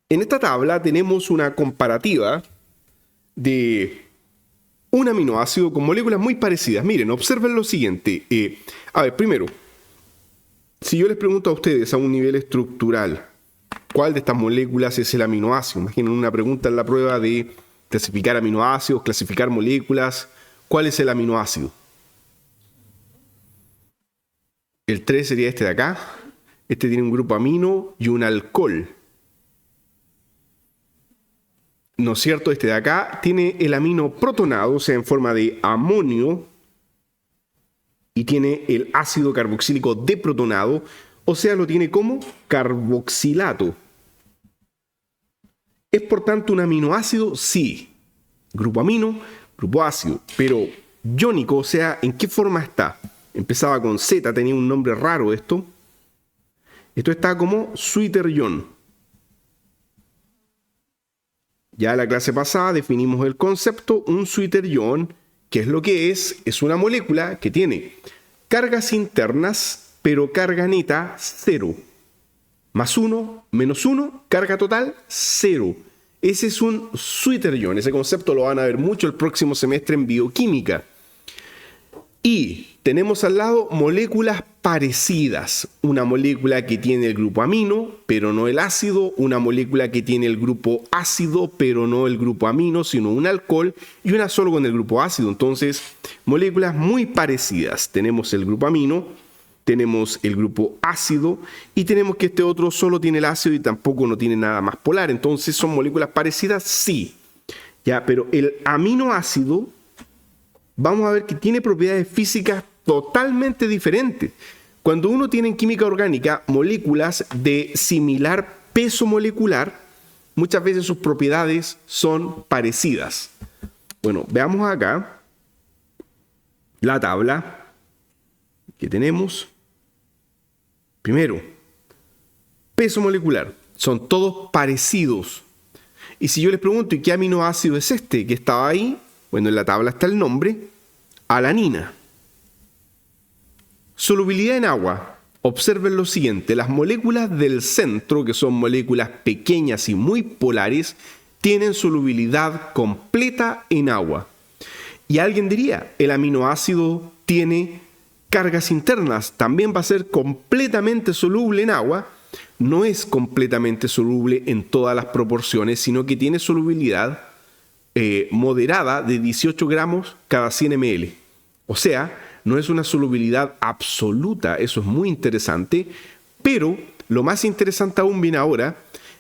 En esta tabla tenemos una comparativa de un aminoácido con moléculas muy parecidas. Miren, observen lo siguiente. Primero, si yo les pregunto a ustedes a un nivel estructural, ¿cuál de estas moléculas es el aminoácido? Imaginen una pregunta en la prueba de clasificar aminoácidos, clasificar moléculas. ¿Cuál es el aminoácido? El 3 sería este de acá. Este tiene un grupo amino y un alcohol. ¿No es cierto? Este de acá tiene el amino protonado, o sea, en forma de amonio, y tiene el ácido carboxílico deprotonado, o sea, lo tiene como carboxilato. ¿Es por tanto un aminoácido? Sí. Grupo amino, grupo ácido, pero iónico, o sea, ¿en qué forma está? Empezaba con Z, tenía un nombre raro esto. Esto está como Sweeter-ion. Ya en la clase pasada definimos el concepto, un Sweeter-ion, que es lo que es una molécula que tiene cargas internas, pero carga neta 0. Más 1, menos 1, carga total 0. Ese es un Sweeter-ion. Ese concepto lo van a ver mucho el próximo semestre en bioquímica. Y tenemos al lado moléculas parecidas. Una molécula que tiene el grupo amino, pero no el ácido. Una molécula que tiene el grupo ácido, pero no el grupo amino, sino un alcohol. Y una solo con el grupo ácido. Entonces, moléculas muy parecidas. Tenemos el grupo amino, tenemos el grupo ácido y tenemos que este otro solo tiene el ácido y tampoco no tiene nada más polar. Entonces, ¿son moléculas parecidas? Sí. Ya, pero el aminoácido, vamos a ver que tiene propiedades físicas totalmente diferentes. Cuando uno tiene en química orgánica moléculas de similar peso molecular, muchas veces sus propiedades son parecidas. Bueno, veamos acá la tabla que tenemos. Primero, peso molecular. Son todos parecidos. Y si yo les pregunto, ¿y qué aminoácido es este que estaba ahí? Bueno, en la tabla está el nombre, alanina. Solubilidad en agua. Observen lo siguiente, las moléculas del centro, que son moléculas pequeñas y muy polares, tienen solubilidad completa en agua. Y alguien diría, el aminoácido tiene cargas internas, también va a ser completamente soluble en agua. No es completamente soluble en todas las proporciones, sino que tiene solubilidad moderada de 18 gramos cada 100 ml. O sea, no es una solubilidad absoluta, eso es muy interesante, pero lo más interesante aún viene ahora,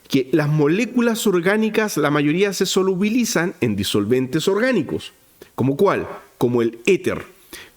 que las moléculas orgánicas, la mayoría se solubilizan en disolventes orgánicos. ¿Como cuál? Como el éter.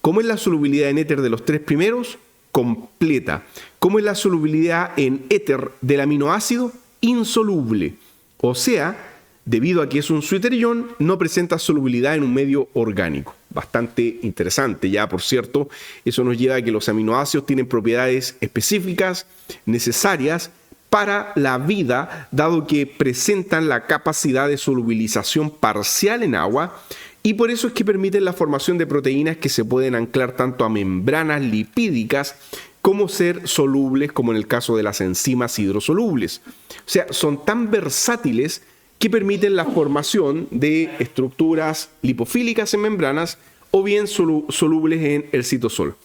¿Cómo es la solubilidad en éter de los tres primeros? Completa. ¿Cómo es la solubilidad en éter del aminoácido? Insoluble. O sea, debido a que es un Sweeter-ion, no presenta solubilidad en un medio orgánico. Bastante interesante. Ya, por cierto, eso nos lleva a que los aminoácidos tienen propiedades específicas, necesarias para la vida, dado que presentan la capacidad de solubilización parcial en agua, y por eso es que permiten la formación de proteínas que se pueden anclar tanto a membranas lipídicas como ser solubles, como en el caso de las enzimas hidrosolubles. O sea, son tan versátiles que permiten la formación de estructuras lipofílicas en membranas o bien solubles en el citosol.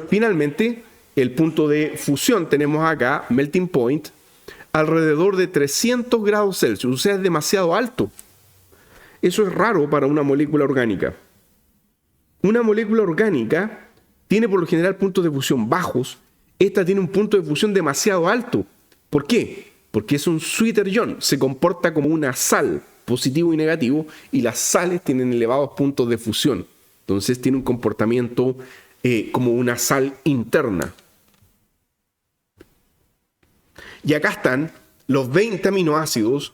Finalmente, el punto de fusión tenemos acá, melting point, alrededor de 300 grados Celsius, o sea, es demasiado alto. Eso es raro para una molécula orgánica. Una molécula orgánica tiene por lo general puntos de fusión bajos. Esta tiene un punto de fusión demasiado alto. ¿Por qué? Porque es un Sweeter-ion, se comporta como una sal, positivo y negativo, y las sales tienen elevados puntos de fusión. Entonces tiene un comportamiento como una sal interna. Y acá están los 20 aminoácidos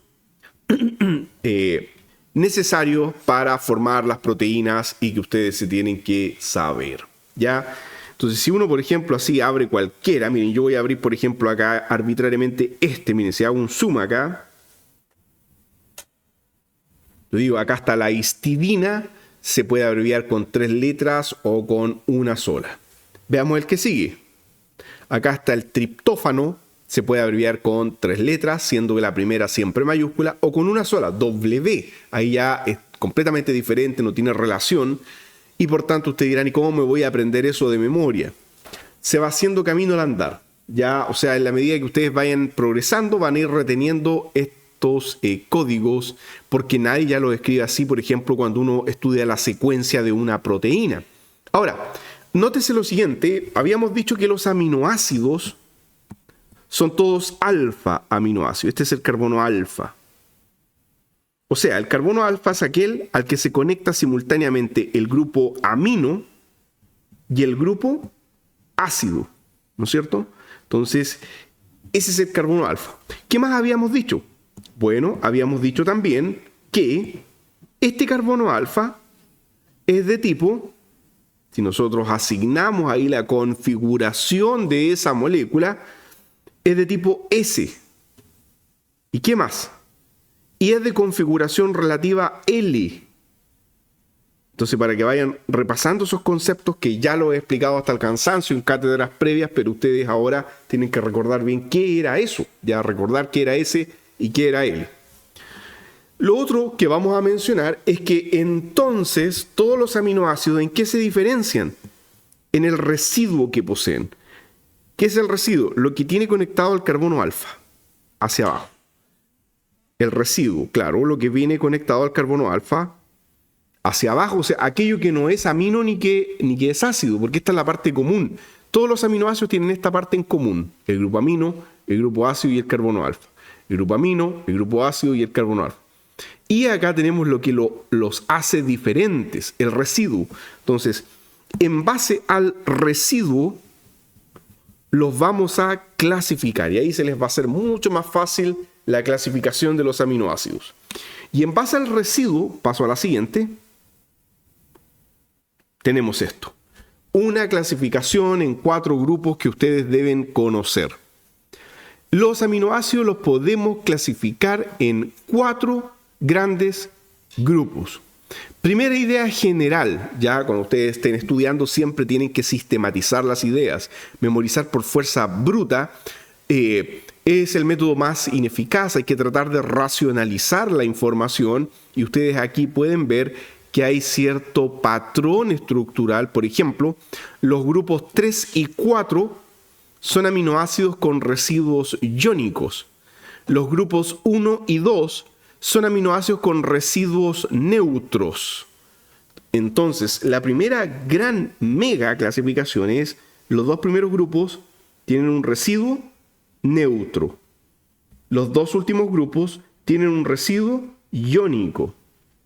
necesarios para formar las proteínas y que ustedes se tienen que saber, ¿ya? Entonces, si uno, por ejemplo, así abre cualquiera, miren, yo voy a abrir, por ejemplo, acá arbitrariamente miren, si hago un zoom acá, lo digo, acá está la histidina, se puede abreviar con 3 letras o con una sola. Veamos el que sigue. Acá está el triptófano, Se puede abreviar con 3 letras, siendo que la primera siempre mayúscula, o con una sola, W. Ahí ya es completamente diferente, no tiene relación, y por tanto ustedes dirán, ¿y cómo me voy a aprender eso de memoria? Se va haciendo camino al andar. Ya, o sea, en la medida que ustedes vayan progresando, van a ir reteniendo estos códigos, porque nadie ya lo escribe así, por ejemplo, cuando uno estudia la secuencia de una proteína. Ahora, nótese lo siguiente, habíamos dicho que los aminoácidos son todos alfa aminoácidos. Este es el carbono alfa. O sea, el carbono alfa es aquel al que se conecta simultáneamente el grupo amino y el grupo ácido, ¿no es cierto? Entonces, ese es el carbono alfa. ¿Qué más habíamos dicho? Bueno, habíamos dicho también que este carbono alfa es de tipo, si nosotros asignamos ahí la configuración de esa molécula, es de tipo S. ¿Y qué más? Y es de configuración relativa L. Entonces, para que vayan repasando esos conceptos que ya lo he explicado hasta el cansancio en cátedras previas, pero ustedes ahora tienen que recordar bien qué era eso, ya recordar qué era S y qué era L. Lo otro que vamos a mencionar es que entonces todos los aminoácidos, ¿en qué se diferencian? En el residuo que poseen. ¿Qué es el residuo? Lo que tiene conectado al carbono alfa, hacia abajo. El residuo, claro, lo que viene conectado al carbono alfa hacia abajo, o sea, aquello que no es amino ni que es ácido, porque esta es la parte común. Todos los aminoácidos tienen esta parte en común, el grupo amino, el grupo ácido y el carbono alfa. El grupo amino, el grupo ácido y el carbono alfa. Y acá tenemos lo que los hace diferentes, el residuo. Entonces, en base al residuo, los vamos a clasificar y ahí se les va a hacer mucho más fácil la clasificación de los aminoácidos. Y en base al residuo, paso a la siguiente, tenemos esto. Una clasificación en 4 grupos que ustedes deben conocer. Los aminoácidos los podemos clasificar en 4 grandes grupos. Primera idea general, ya cuando ustedes estén estudiando siempre tienen que sistematizar las ideas. Memorizar por fuerza bruta es el método más ineficaz, hay que tratar de racionalizar la información y ustedes aquí pueden ver que hay cierto patrón estructural. Por ejemplo, los grupos 3 y 4 son aminoácidos con residuos iónicos. Los grupos 1 y 2 son aminoácidos con residuos neutros. Entonces, la primera gran mega clasificación es los 2 primeros grupos tienen un residuo neutro. Los 2 últimos grupos tienen un residuo iónico.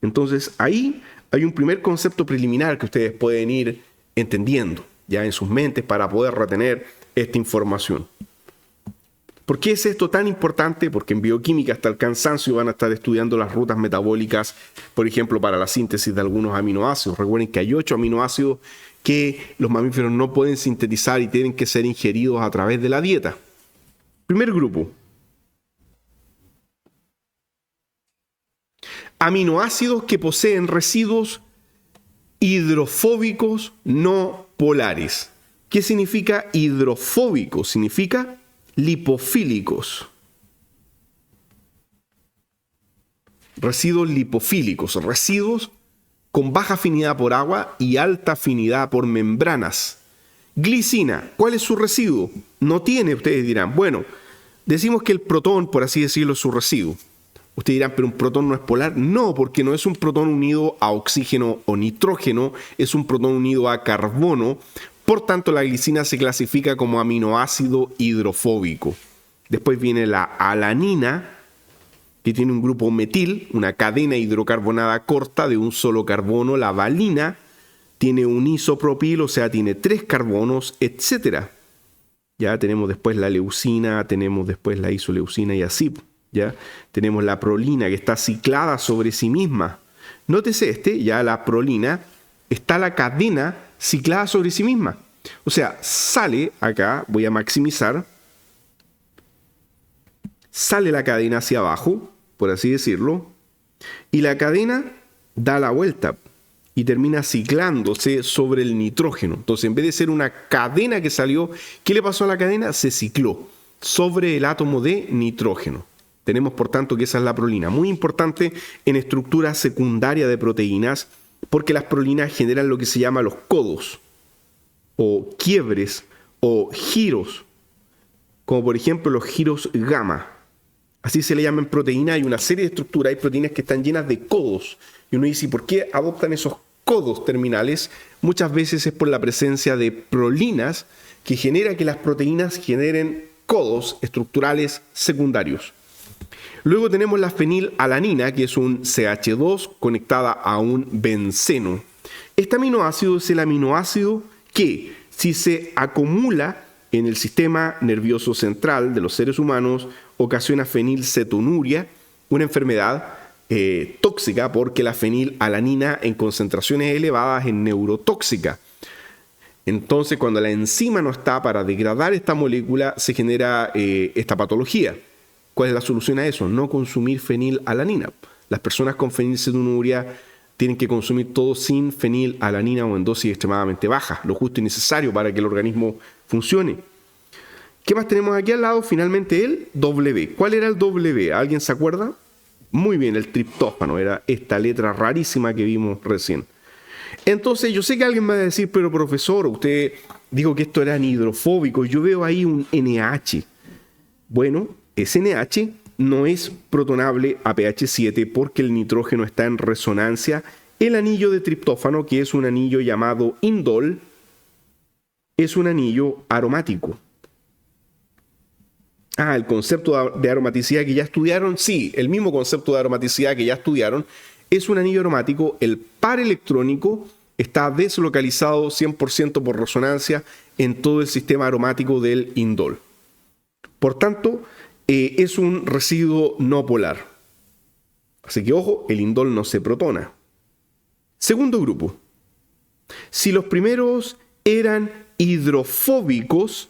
Entonces, ahí hay un primer concepto preliminar que ustedes pueden ir entendiendo ya en sus mentes para poder retener esta información. ¿Por qué es esto tan importante? Porque en bioquímica hasta el cansancio van a estar estudiando las rutas metabólicas, por ejemplo, para la síntesis de algunos aminoácidos. Recuerden que hay 8 aminoácidos que los mamíferos no pueden sintetizar y tienen que ser ingeridos a través de la dieta. Primer grupo. Aminoácidos que poseen residuos hidrofóbicos no polares. ¿Qué significa hidrofóbico? Significa lipofílicos. Residuos lipofílicos, residuos con baja afinidad por agua y alta afinidad por membranas. Glicina, ¿cuál es su residuo? No tiene, ustedes dirán. Bueno, decimos que el protón, por así decirlo, es su residuo. Ustedes dirán, ¿pero un protón no es polar? No, porque no es un protón unido a oxígeno o nitrógeno, es un protón unido a carbono. Por tanto, la glicina se clasifica como aminoácido hidrofóbico. Después viene la alanina, que tiene un grupo metil, una cadena hidrocarbonada corta de un solo carbono. La valina tiene un isopropil, o sea, tiene 3 carbonos, etc. Ya tenemos después la leucina, tenemos después la isoleucina y así. ¿Ya? Tenemos la prolina que está ciclada sobre sí misma. Nótese ya la prolina, está la cadena ciclada sobre sí misma. O sea, sale acá, voy a maximizar, sale la cadena hacia abajo, por así decirlo, y la cadena da la vuelta y termina ciclándose sobre el nitrógeno. Entonces, en vez de ser una cadena que salió, ¿qué le pasó a la cadena? Se cicló. sobre el átomo de nitrógeno. Tenemos, por tanto, que esa es la prolina. Muy importante en estructura secundaria de proteínas, porque las prolinas generan lo que se llama los codos, o quiebres, o giros, como por ejemplo los giros gamma. Así se le llama en proteína. Hay una serie de estructuras, hay proteínas que están llenas de codos. Y uno dice, ¿por qué adoptan esos codos terminales? Muchas veces es por la presencia de prolinas que genera que las proteínas generen codos estructurales secundarios. Luego tenemos la fenilalanina, que es un CH2 conectada a un benceno. Este aminoácido es el aminoácido que, si se acumula en el sistema nervioso central de los seres humanos, ocasiona fenilcetonuria, una enfermedad tóxica, porque la fenilalanina en concentraciones elevadas es neurotóxica. Entonces, cuando la enzima no está para degradar esta molécula, se genera esta patología. ¿Cuál es la solución a eso? No consumir fenilalanina. Las personas con fenilcetonuria tienen que consumir todo sin fenilalanina o en dosis extremadamente bajas, lo justo y necesario para que el organismo funcione. ¿Qué más tenemos aquí al lado? Finalmente el W. ¿Cuál era el W? ¿Alguien se acuerda? Muy bien, el triptófano. Era esta letra rarísima que vimos recién. Entonces, yo sé que alguien me va a decir, pero profesor, usted dijo que esto eran hidrofóbicos. Yo veo ahí un NH. Bueno, ese NH no es protonable a pH 7 porque el nitrógeno está en resonancia. El anillo de triptófano, que es un anillo llamado indol, es un anillo aromático. El concepto de aromaticidad que ya estudiaron, sí, el mismo concepto de aromaticidad que ya estudiaron, es un anillo aromático. El par electrónico está deslocalizado 100% por resonancia en todo el sistema aromático del indol. Por tanto, es un residuo no polar. Así que, ojo, el indol no se protona. Segundo grupo. Si los primeros eran hidrofóbicos,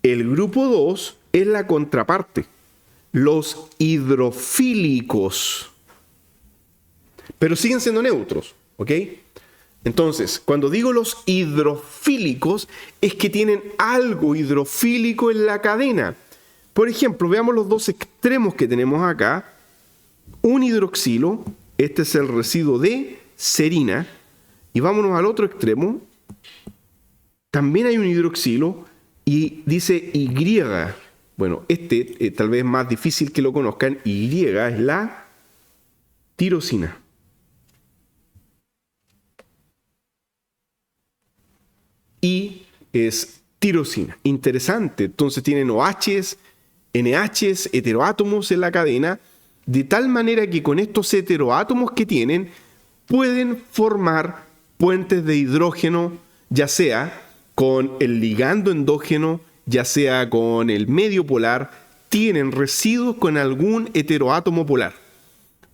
el grupo 2 es la contraparte. Los hidrofílicos. Pero siguen siendo neutros, ¿ok? Entonces, cuando digo los hidrofílicos, es que tienen algo hidrofílico en la cadena. Por ejemplo, veamos los dos extremos que tenemos acá. Un hidroxilo, este es el residuo de serina. Y vámonos al otro extremo. También hay un hidroxilo y dice Y. Bueno, tal vez es más difícil que lo conozcan. Y es la tirosina. Y es tirosina. Interesante. Entonces tienen OHs, NHs, heteroátomos en la cadena, de tal manera que con estos heteroátomos que tienen, pueden formar puentes de hidrógeno, ya sea con el ligando endógeno, ya sea con el medio polar, tienen residuos con algún heteroátomo polar.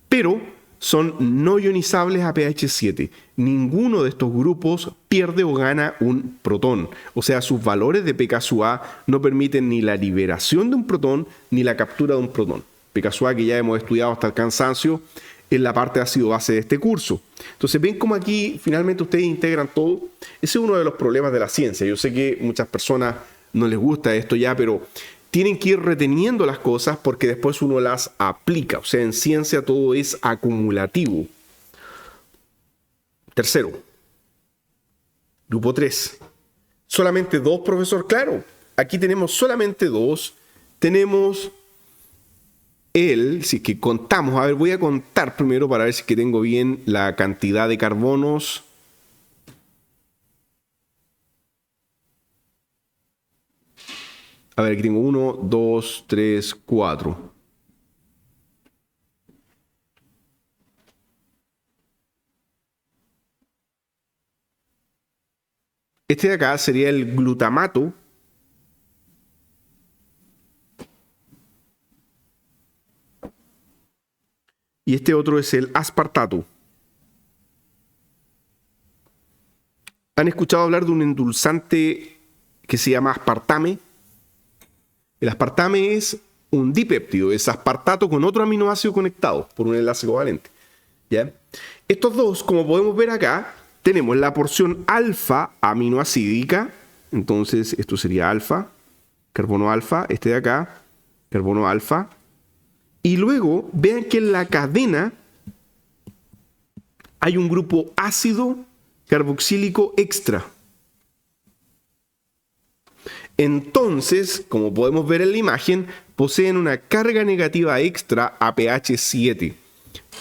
Pero son no ionizables a pH 7. Ninguno de estos grupos pierde o gana un protón. O sea, sus valores de pKa no permiten ni la liberación de un protón ni la captura de un protón. pKa que ya hemos estudiado hasta el cansancio en la parte ácido-base de este curso. Entonces, ven cómo aquí finalmente ustedes integran todo. Ese es uno de los problemas de la ciencia. Yo sé que muchas personas no les gusta esto ya, pero tienen que ir reteniendo las cosas porque después uno las aplica. O sea, en ciencia todo es acumulativo. Tercero, grupo 3. Solamente dos, profesor. Claro, aquí tenemos solamente dos. Tenemos si es que contamos, a ver, voy a contar primero para ver si es que tengo bien la cantidad de carbonos. A ver, aquí tengo 1, 2, 3, 4. Este de acá sería el glutamato. Y este otro es el aspartato. ¿Han escuchado hablar de un endulzante que se llama aspartame? El aspartame es un dipéptido, es aspartato con otro aminoácido conectado por un enlace covalente. ¿Ya? Estos dos, como podemos ver acá, tenemos la porción alfa aminoacídica. Entonces, esto sería alfa. carbono alfa, este de acá, carbono alfa. Y luego vean que en la cadena hay un grupo ácido carboxílico extra. Entonces, como podemos ver en la imagen, poseen una carga negativa extra a pH 7.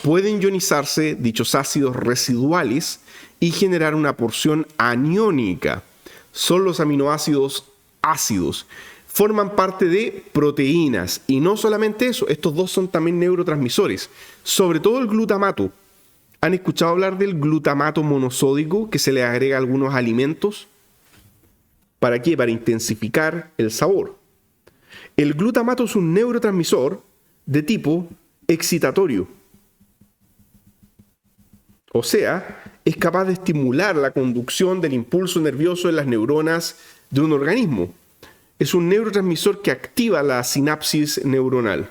Pueden ionizarse dichos ácidos residuales y generar una porción aniónica. Son los aminoácidos ácidos. Forman parte de proteínas. Y no solamente eso, estos dos son también neurotransmisores. Sobre todo el glutamato. ¿Han escuchado hablar del glutamato monosódico que se le agrega a algunos alimentos? ¿Para qué? Para intensificar el sabor. El glutamato es un neurotransmisor de tipo excitatorio. O sea, es capaz de estimular la conducción del impulso nervioso en las neuronas de un organismo. Es un neurotransmisor que activa la sinapsis neuronal.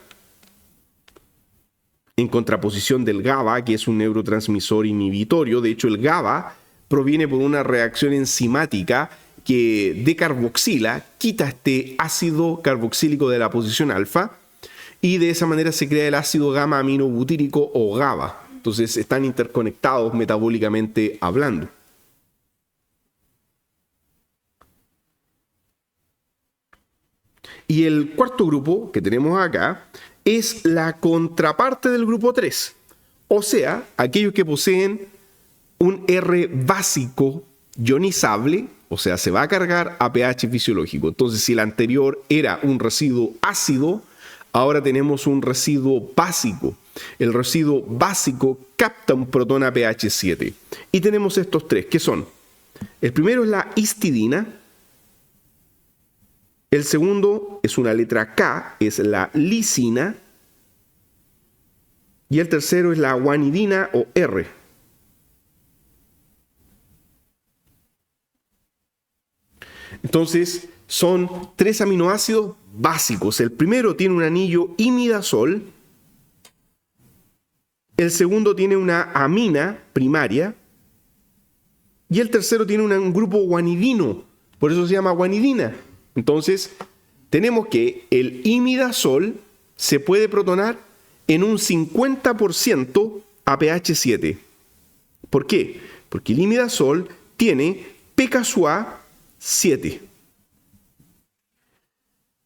En contraposición del GABA, que es un neurotransmisor inhibitorio. De hecho, el GABA proviene por una reacción enzimática que decarboxila, quita este ácido carboxílico de la posición alfa y de esa manera se crea el ácido gamma-aminobutírico o GABA. Entonces están interconectados metabólicamente hablando. Y el cuarto grupo que tenemos acá es la contraparte del grupo 3, o sea, aquellos que poseen un R básico ionizable, o sea, se va a cargar a pH fisiológico. Entonces, si el anterior era un residuo ácido, ahora tenemos un residuo básico. El residuo básico capta un protón a pH 7. Y tenemos estos tres, que son: el primero es la histidina, el segundo es una letra K, es la lisina, y el tercero es la guanidina o R. Entonces, son tres aminoácidos básicos. El primero tiene un anillo imidazol. El segundo tiene una amina primaria. Y el tercero tiene un grupo guanidino. Por eso se llama guanidina. Entonces, tenemos que el imidazol se puede protonar en un 50% a pH 7. ¿Por qué? Porque el imidazol tiene pKa 7.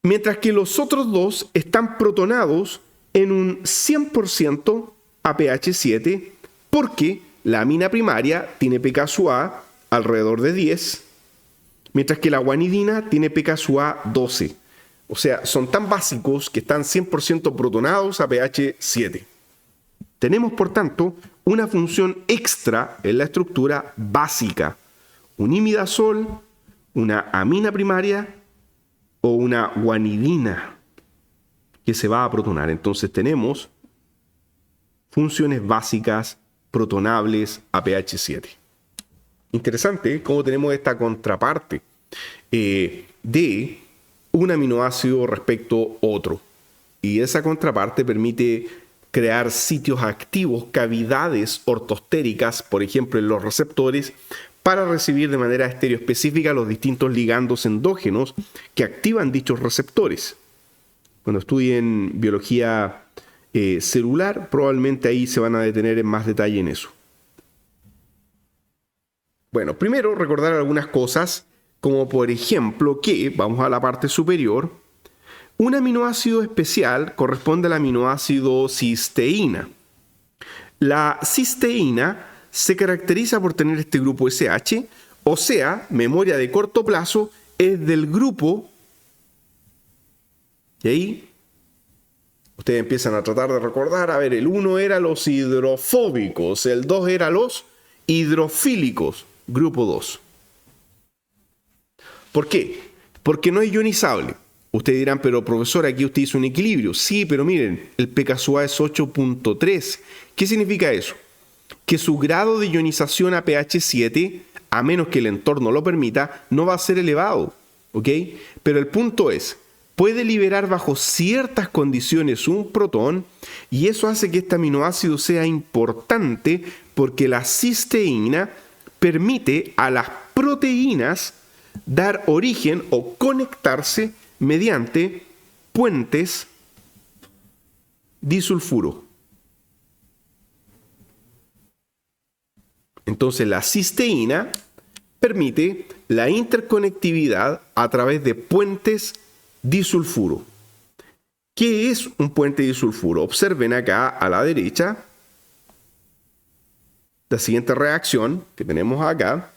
Mientras que los otros dos están protonados en un 100% a pH 7, porque la amina primaria tiene pKa alrededor de 10, mientras que la guanidina tiene pKa 12. O sea, son tan básicos que están 100% protonados a pH 7. Tenemos, por tanto, una función extra en la estructura básica. Un imidazol, una amina primaria o una guanidina que se va a protonar. Entonces tenemos funciones básicas protonables a pH 7. Interesante cómo tenemos esta contraparte de un aminoácido respecto a otro. Y esa contraparte permite crear sitios activos, cavidades ortostéricas, por ejemplo en los receptores, para recibir de manera estereoespecífica los distintos ligandos endógenos que activan dichos receptores. Cuando estudien biología celular, probablemente ahí se van a detener en más detalle en eso. Bueno, primero recordar algunas cosas, como por ejemplo que, vamos a la parte superior, un aminoácido especial corresponde al aminoácido cisteína. La cisteína se caracteriza por tener este grupo SH, o sea, memoria de corto plazo, es del grupo, y ahí ustedes empiezan a tratar de recordar, a ver, el 1 era los hidrofóbicos, el 2 era los hidrofílicos, grupo 2. ¿Por qué? Porque no es ionizable. Ustedes dirán, pero profesor, aquí usted hizo un equilibrio. Sí, pero miren, el pKa es 8.3. ¿Qué significa eso? Que su grado de ionización a pH 7, a menos que el entorno lo permita, no va a ser elevado, ¿ok? Pero el punto es, puede liberar bajo ciertas condiciones un protón y eso hace que este aminoácido sea importante porque la cisteína permite a las proteínas dar origen o conectarse mediante puentes disulfuro. Entonces la cisteína permite la interconectividad a través de puentes disulfuro. ¿Qué es un puente disulfuro? Observen acá a la derecha la siguiente reacción que tenemos acá.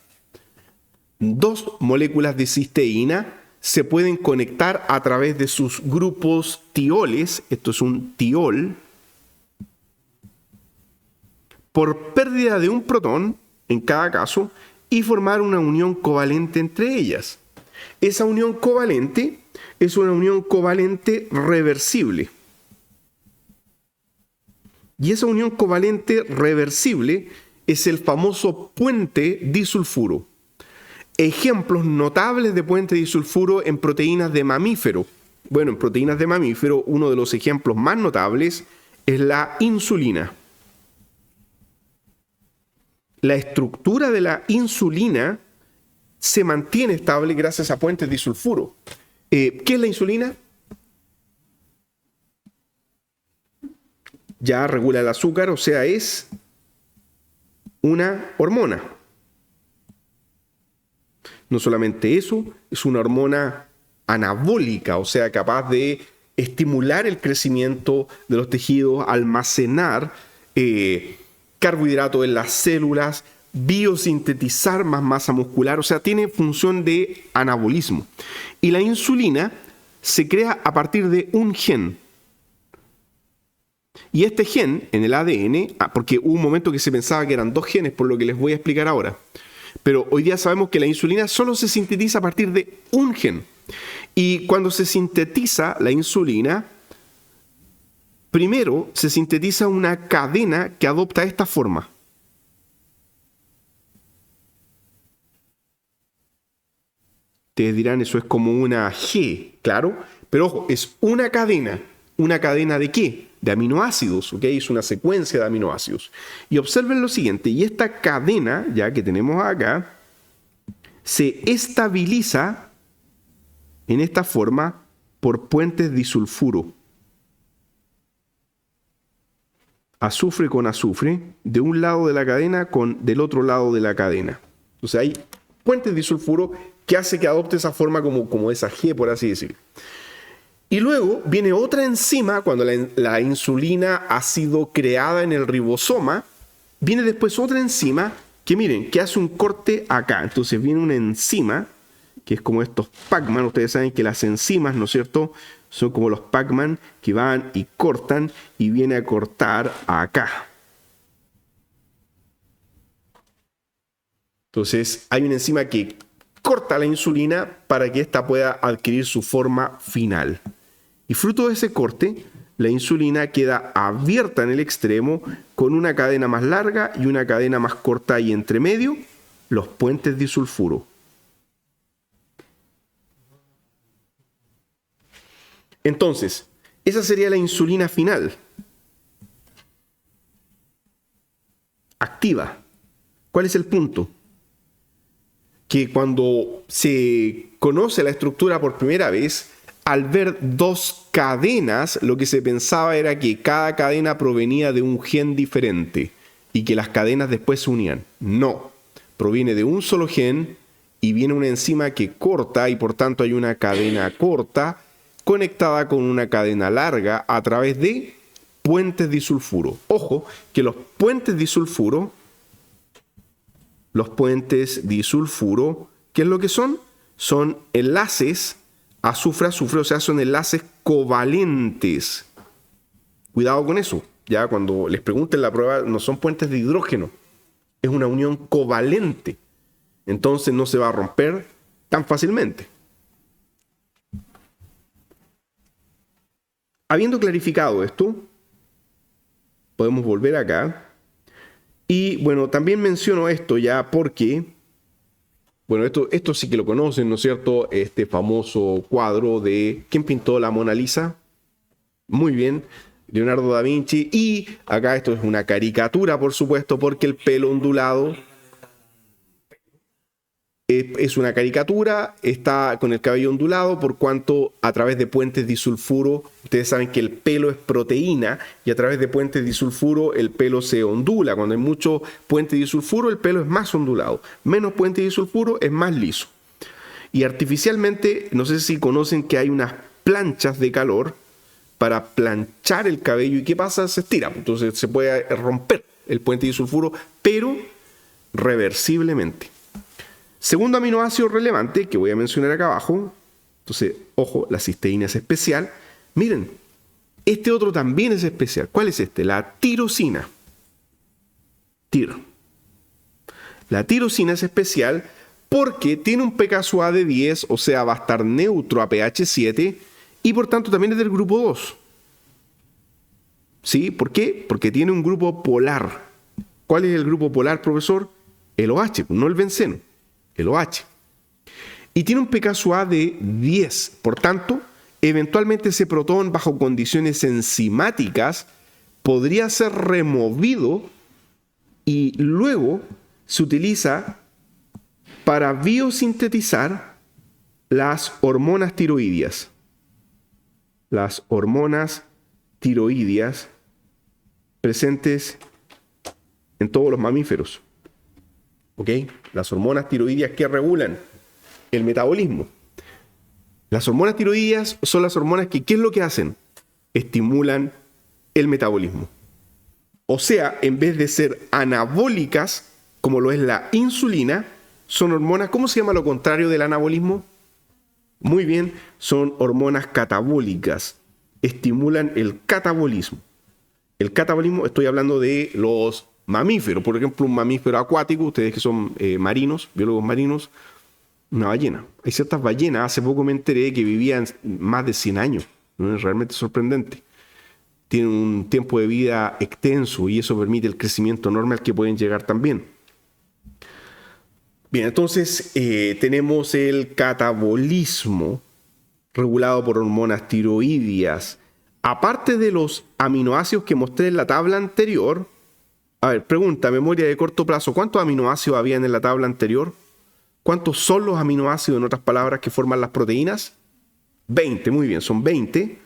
Dos moléculas de cisteína se pueden conectar a través de sus grupos tioles. Esto es un tiol. Por pérdida de un protón en cada caso y formar una unión covalente entre ellas. Esa unión covalente es una unión covalente reversible. Y esa unión covalente reversible es el famoso puente disulfuro. Ejemplos notables de puente disulfuro en proteínas de mamífero. Bueno, en proteínas de mamífero, uno de los ejemplos más notables es la insulina. La estructura de la insulina se mantiene estable gracias a puentes disulfuro. ¿Qué es la insulina? Ya regula el azúcar, o sea, es una hormona. No solamente eso, es una hormona anabólica, o sea, capaz de estimular el crecimiento de los tejidos, almacenar carbohidratos en las células, biosintetizar más masa muscular, o sea, tiene función de anabolismo. Y la insulina se crea a partir de un gen. Y este gen en el ADN, porque hubo un momento que se pensaba que eran dos genes, por lo que les voy a explicar ahora, pero hoy día sabemos que la insulina solo se sintetiza a partir de un gen. Y cuando se sintetiza la insulina, primero se sintetiza una cadena que adopta esta forma. Ustedes dirán, eso es como una G, claro, pero ojo, es una cadena. ¿Una cadena de qué? De aminoácidos, ¿ok? Es una secuencia de aminoácidos. Y observen lo siguiente, y esta cadena, ya que tenemos acá, se estabiliza en esta forma por puentes disulfuro. Azufre con azufre, de un lado de la cadena con del otro lado de la cadena. Entonces hay puentes disulfuro que hace que adopte esa forma como esa G, por así decirlo. Y luego viene otra enzima, cuando la insulina ha sido creada en el ribosoma, viene después otra enzima que miren, que hace un corte acá. Entonces viene una enzima, que es como estos Pac-Man. Ustedes saben que las enzimas, ¿no es cierto?, son como los Pac-Man que van y cortan y viene a cortar acá. Entonces hay una enzima que corta la insulina para que ésta pueda adquirir su forma final. Y fruto de ese corte, la insulina queda abierta en el extremo con una cadena más larga y una cadena más corta y entre medio, los puentes disulfuro. Entonces, esa sería la insulina final. Activa. ¿Cuál es el punto? Que cuando se conoce la estructura por primera vez, al ver dos cadenas, lo que se pensaba era que cada cadena provenía de un gen diferente y que las cadenas después se unían. No, proviene de un solo gen y viene una enzima que corta y por tanto hay una cadena corta conectada con una cadena larga a través de puentes disulfuro. Ojo, que los puentes disulfuro, ¿qué es lo que son? Son enlaces azufre-azufre, o sea, son enlaces covalentes. Cuidado con eso. Ya cuando les pregunten la prueba, no son puentes de hidrógeno. Es una unión covalente. Entonces no se va a romper tan fácilmente. Habiendo clarificado esto, podemos volver acá. Y bueno, también menciono esto ya porque, bueno, esto sí que lo conocen, ¿no es cierto? Este famoso cuadro de ¿quién pintó la Mona Lisa? Muy bien, Leonardo da Vinci. Y acá esto es una caricatura, por supuesto, porque el pelo ondulado Es una caricatura, está con el cabello ondulado, por cuanto a través de puentes disulfuro, ustedes saben que el pelo es proteína, y a través de puentes disulfuro el pelo se ondula. Cuando hay mucho puente disulfuro, el pelo es más ondulado. Menos puente disulfuro, es más liso. Y artificialmente, no sé si conocen que hay unas planchas de calor para planchar el cabello. ¿Y qué pasa? Se estira. Entonces se puede romper el puente disulfuro, pero reversiblemente. Segundo aminoácido relevante que voy a mencionar acá abajo. Entonces, ojo, la cisteína es especial. Miren, este otro también es especial. ¿Cuál es este? La tirosina. La tirosina es especial porque tiene un pKa de 10, o sea, va a estar neutro a pH 7, y por tanto también es del grupo 2. ¿Sí? ¿Por qué? Porque tiene un grupo polar. ¿Cuál es el grupo polar, profesor? El OH, no el benceno, el OH. Y tiene un pKa de 10. Por tanto, eventualmente ese protón, bajo condiciones enzimáticas, podría ser removido y luego se utiliza para biosintetizar las hormonas tiroideas. Las hormonas tiroideas presentes en todos los mamíferos. ¿Ok? Las hormonas tiroideas que regulan el metabolismo. Las hormonas tiroideas son las hormonas que, ¿qué es lo que hacen? Estimulan el metabolismo. O sea, en vez de ser anabólicas, como lo es la insulina, son hormonas, ¿cómo se llama lo contrario del anabolismo? Muy bien, son hormonas catabólicas. Estimulan el catabolismo. El catabolismo, estoy hablando de los mamíferos. Por ejemplo, un mamífero acuático, ustedes que son marinos, biólogos marinos, una ballena. Hay ciertas ballenas, hace poco me enteré que vivían más de 100 años. ¿No? Es realmente sorprendente. Tienen un tiempo de vida extenso y eso permite el crecimiento enorme al que pueden llegar también. Bien, entonces tenemos el catabolismo regulado por hormonas tiroideas. Aparte de los aminoácidos que mostré en la tabla anterior, a ver, pregunta, memoria de corto plazo, ¿cuántos aminoácidos habían en la tabla anterior? ¿Cuántos son los aminoácidos, en otras palabras, que forman las proteínas? 20, muy bien, son 20.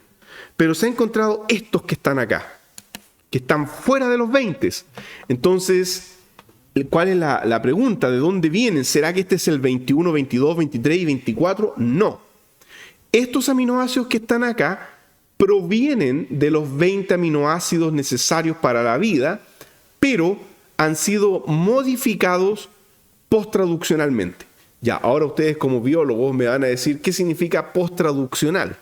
Pero se han encontrado estos que están acá, que están fuera de los 20. Entonces, ¿cuál es la pregunta? ¿De dónde vienen? ¿Será que este es el 21, 22, 23 y 24? No. Estos aminoácidos que están acá provienen de los 20 aminoácidos necesarios para la vida, pero han sido modificados posttraduccionalmente. Ya, ahora ustedes como biólogos me van a decir qué significa posttraduccional.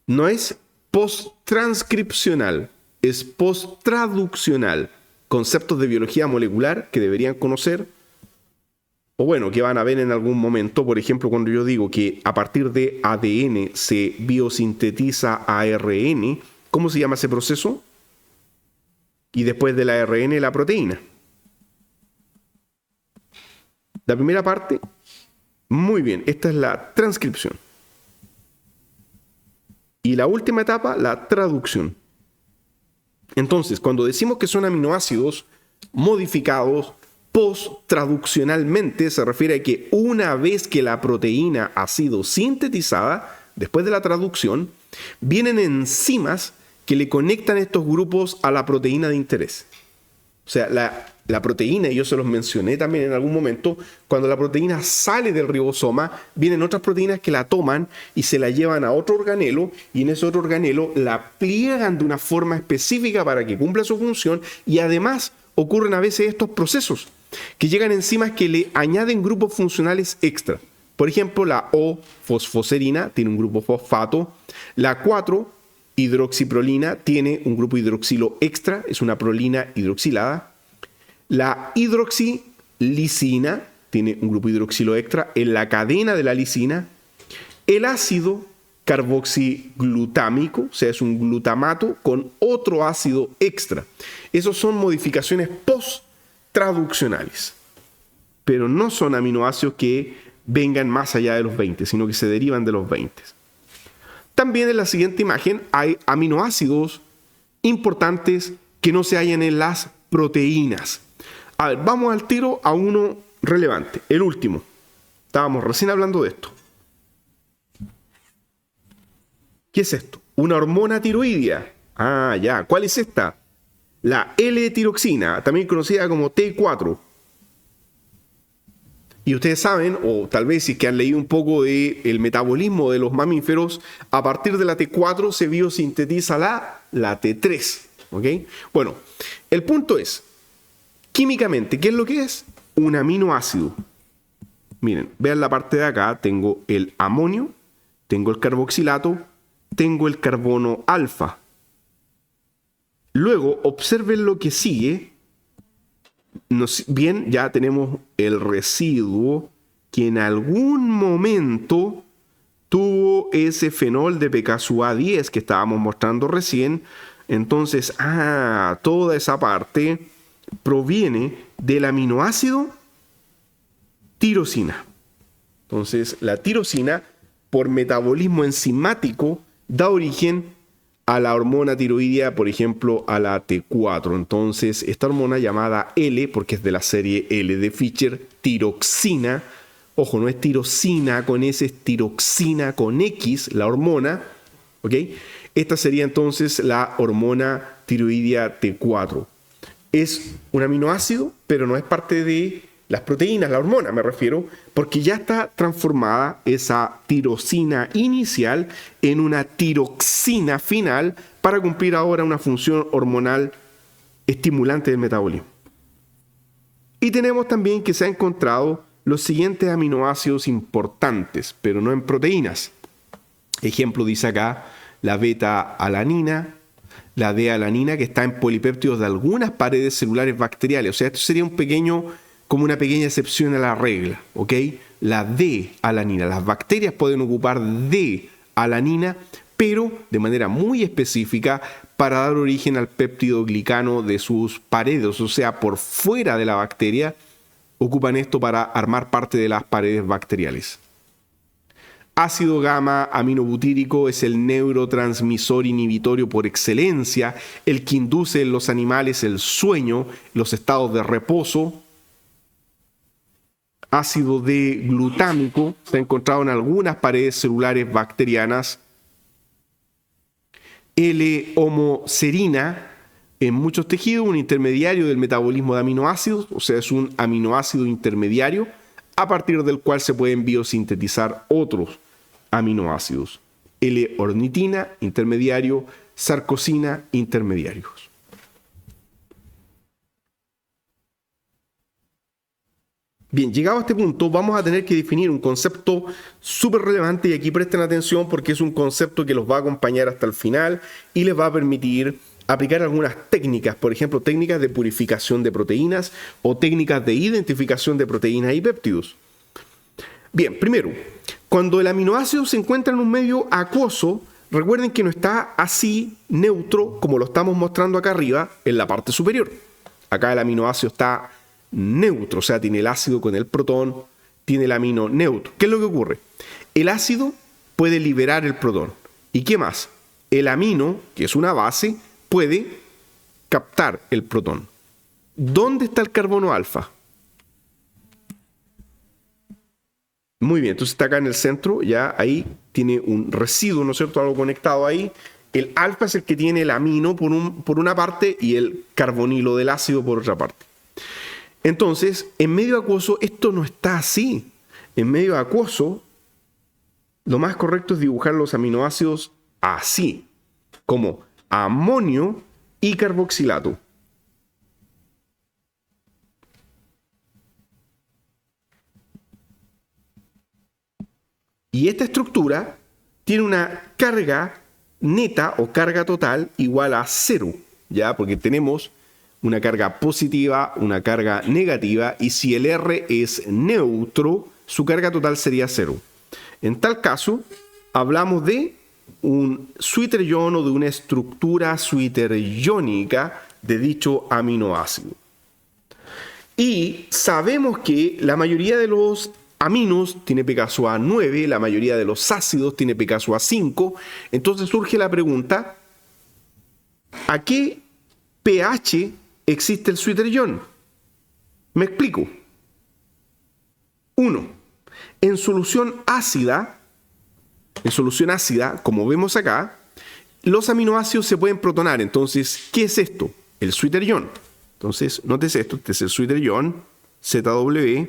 No es posttranscripcional, es posttraduccional. Conceptos de biología molecular que deberían conocer, o bueno, que van a ver en algún momento. Por ejemplo, cuando yo digo que a partir de ADN se biosintetiza ARN, ¿cómo se llama ese proceso? Y después del ARN, la proteína. La primera parte, muy bien, esta es la transcripción. Y la última etapa, la traducción. Entonces, cuando decimos que son aminoácidos modificados post-traduccionalmente, se refiere a que una vez que la proteína ha sido sintetizada, después de la traducción, vienen enzimas que le conectan estos grupos a la proteína de interés. O sea, la proteína, y yo se los mencioné también en algún momento, cuando la proteína sale del ribosoma, vienen otras proteínas que la toman y se la llevan a otro organelo, y en ese otro organelo la pliegan de una forma específica para que cumpla su función, y además ocurren a veces estos procesos, que llegan enzimas que le añaden grupos funcionales extra. Por ejemplo, la O-fosfoserina tiene un grupo fosfato, la 4-hidroxiprolina tiene un grupo hidroxilo extra, es una prolina hidroxilada. La hidroxilisina tiene un grupo hidroxilo extra en la cadena de la lisina. El ácido carboxiglutámico, o sea, es un glutamato con otro ácido extra. Esos son modificaciones post-traduccionales, pero no son aminoácidos que vengan más allá de los 20, sino que se derivan de los 20. También en la siguiente imagen hay aminoácidos importantes que no se hallan en las proteínas. A ver, vamos al tiro a uno relevante, el último. Estábamos recién hablando de esto. ¿Qué es esto? Una hormona tiroidea. Ah, ya. ¿Cuál es esta? La L-tiroxina, también conocida como T4. Y ustedes saben, o tal vez si es que han leído un poco del metabolismo de los mamíferos, a partir de la T4 se biosintetiza la T3. ¿Ok? Bueno, el punto es, químicamente, ¿qué es lo que es? Un aminoácido. Miren, vean la parte de acá, tengo el amonio, tengo el carboxilato, tengo el carbono alfa. Luego, observen lo que sigue. Bien, ya tenemos el residuo que en algún momento tuvo ese fenol de PKSUA10 que estábamos mostrando recién. Entonces, toda esa parte proviene del aminoácido tirosina. Entonces, la tirosina, por metabolismo enzimático, da origen a la hormona tiroidea, por ejemplo, a la T4. Entonces, esta hormona llamada L, porque es de la serie L de Fischer, tiroxina, ojo, no es tirosina con S, es tiroxina con X, la hormona, ¿ok? Esta sería entonces la hormona tiroidea T4. Es un aminoácido, pero no es parte de las proteínas, la hormona me refiero, porque ya está transformada esa tirosina inicial en una tiroxina final para cumplir ahora una función hormonal estimulante del metabolismo. Y tenemos también que se han encontrado los siguientes aminoácidos importantes, pero no en proteínas. Ejemplo dice acá la beta-alanina, la D-alanina, que está en polipéptidos de algunas paredes celulares bacteriales. O sea, esto sería como una pequeña excepción a la regla, ¿ok? La D-alanina. Las bacterias pueden ocupar D-alanina, pero de manera muy específica para dar origen al péptido glicano de sus paredes, o sea, por fuera de la bacteria, ocupan esto para armar parte de las paredes bacteriales. Ácido gamma aminobutírico es el neurotransmisor inhibitorio por excelencia, el que induce en los animales el sueño, los estados de reposo. Ácido D-glutámico se ha encontrado en algunas paredes celulares bacterianas. L-homoserina en muchos tejidos, un intermediario del metabolismo de aminoácidos, o sea, es un aminoácido intermediario a partir del cual se pueden biosintetizar otros aminoácidos. L-ornitina, intermediario, sarcosina, intermediarios. Bien, llegado a este punto, vamos a tener que definir un concepto súper relevante y aquí presten atención porque es un concepto que los va a acompañar hasta el final y les va a permitir aplicar algunas técnicas, por ejemplo, técnicas de purificación de proteínas o técnicas de identificación de proteínas y péptidos. Bien, primero, cuando el aminoácido se encuentra en un medio acuoso, recuerden que no está así neutro como lo estamos mostrando acá arriba en la parte superior. Acá el aminoácido está neutro, o sea, tiene el ácido con el protón, tiene el amino neutro. ¿Qué es lo que ocurre? El ácido puede liberar el protón. ¿Y qué más? El amino, que es una base, puede captar el protón. ¿Dónde está el carbono alfa? Muy bien, entonces está acá en el centro, ya ahí tiene un residuo, ¿no es cierto? Algo conectado ahí. El alfa es el que tiene el amino por una parte y el carbonilo del ácido por otra parte. Entonces, en medio acuoso esto no está así. En medio acuoso, lo más correcto es dibujar los aminoácidos así, como amonio y carboxilato. Y esta estructura tiene una carga neta o carga total igual a 0, ¿ya? Porque tenemos una carga positiva, una carga negativa, y si el R es neutro, su carga total sería 0. En tal caso, hablamos de un suiterión o de una estructura suiteriónica de dicho aminoácido. Y sabemos que la mayoría de los aminos tiene PKSUA9, la mayoría de los ácidos tiene PKSUA5, entonces surge la pregunta, ¿a qué pH existe el suiterión? Me explico. 1. En solución ácida, como vemos acá, los aminoácidos se pueden protonar. Entonces, ¿qué es esto? El Sweeter-ion. Entonces, nótese esto, este es el Sweeter-ion, ZW.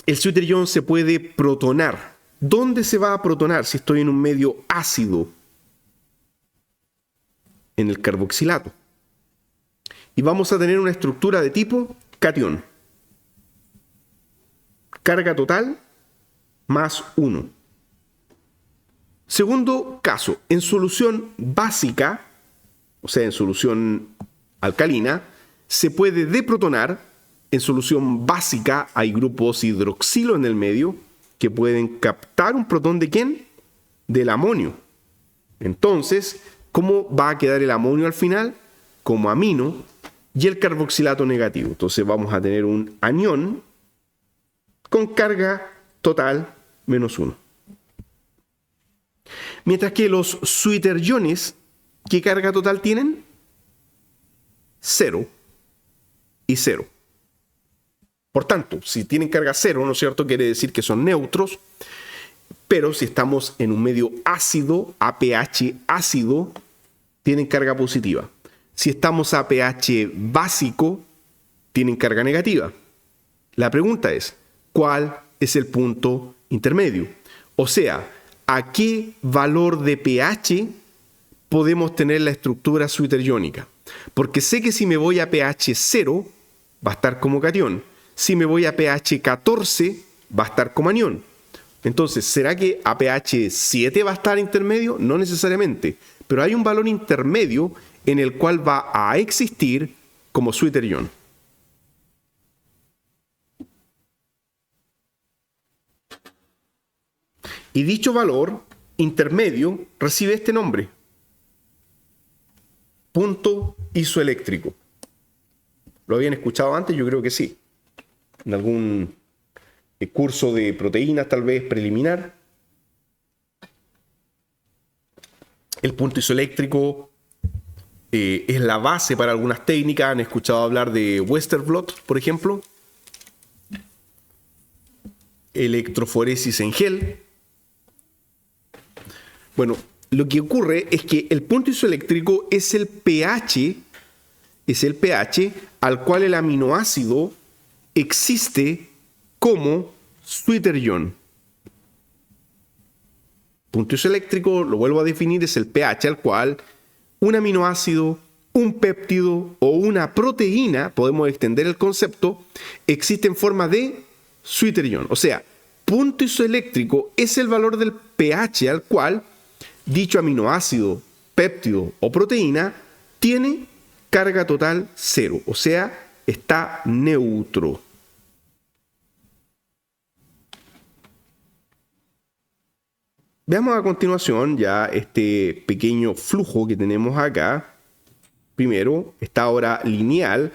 El Sweeter-ion se puede protonar. ¿Dónde se va a protonar si estoy en un medio ácido? En el carboxilato. Y vamos a tener una estructura de tipo catión. Carga total más 1. Segundo caso, en solución básica, o sea, en solución alcalina, se puede deprotonar. En solución básica hay grupos hidroxilo en el medio que pueden captar un protón ¿de quién? Del amonio. Entonces, ¿cómo va a quedar el amonio al final? Como amino y el carboxilato negativo. Entonces vamos a tener un anión con carga total menos 1. Mientras que los Sweeter-iones, ¿qué carga total tienen? 0 y 0. Por tanto, si tienen carga 0, ¿no es cierto? Quiere decir que son neutros. Pero si estamos en un medio ácido, a pH ácido, tienen carga positiva. Si estamos a pH básico, tienen carga negativa. La pregunta es, ¿cuál es el punto intermedio? O sea, ¿a qué valor de pH podemos tener la estructura Sweeter-iónica? Porque sé que si me voy a pH 0, va a estar como catión. Si me voy a pH 14, va a estar como anión. Entonces, ¿será que a pH 7 va a estar intermedio? No necesariamente, pero hay un valor intermedio en el cual va a existir como Sweeter-ion. Y dicho valor intermedio recibe este nombre: punto isoeléctrico. ¿Lo habían escuchado antes? Yo creo que sí. En algún curso de proteínas, tal vez preliminar. El punto isoeléctrico es la base para algunas técnicas. Han escuchado hablar de Westerblot, por ejemplo. Electroforesis en gel. Bueno, lo que ocurre es que el punto isoeléctrico es el pH al cual el aminoácido existe como Sweeter-ion. Punto isoeléctrico, lo vuelvo a definir, es el pH al cual un aminoácido, un péptido o una proteína, podemos extender el concepto, existe en forma de Sweeter-ion. O sea, punto isoeléctrico es el valor del pH al cual dicho aminoácido, péptido o proteína tiene carga total 0, o sea, está neutro. Veamos a continuación ya este pequeño flujo que tenemos acá. Primero, está ahora lineal.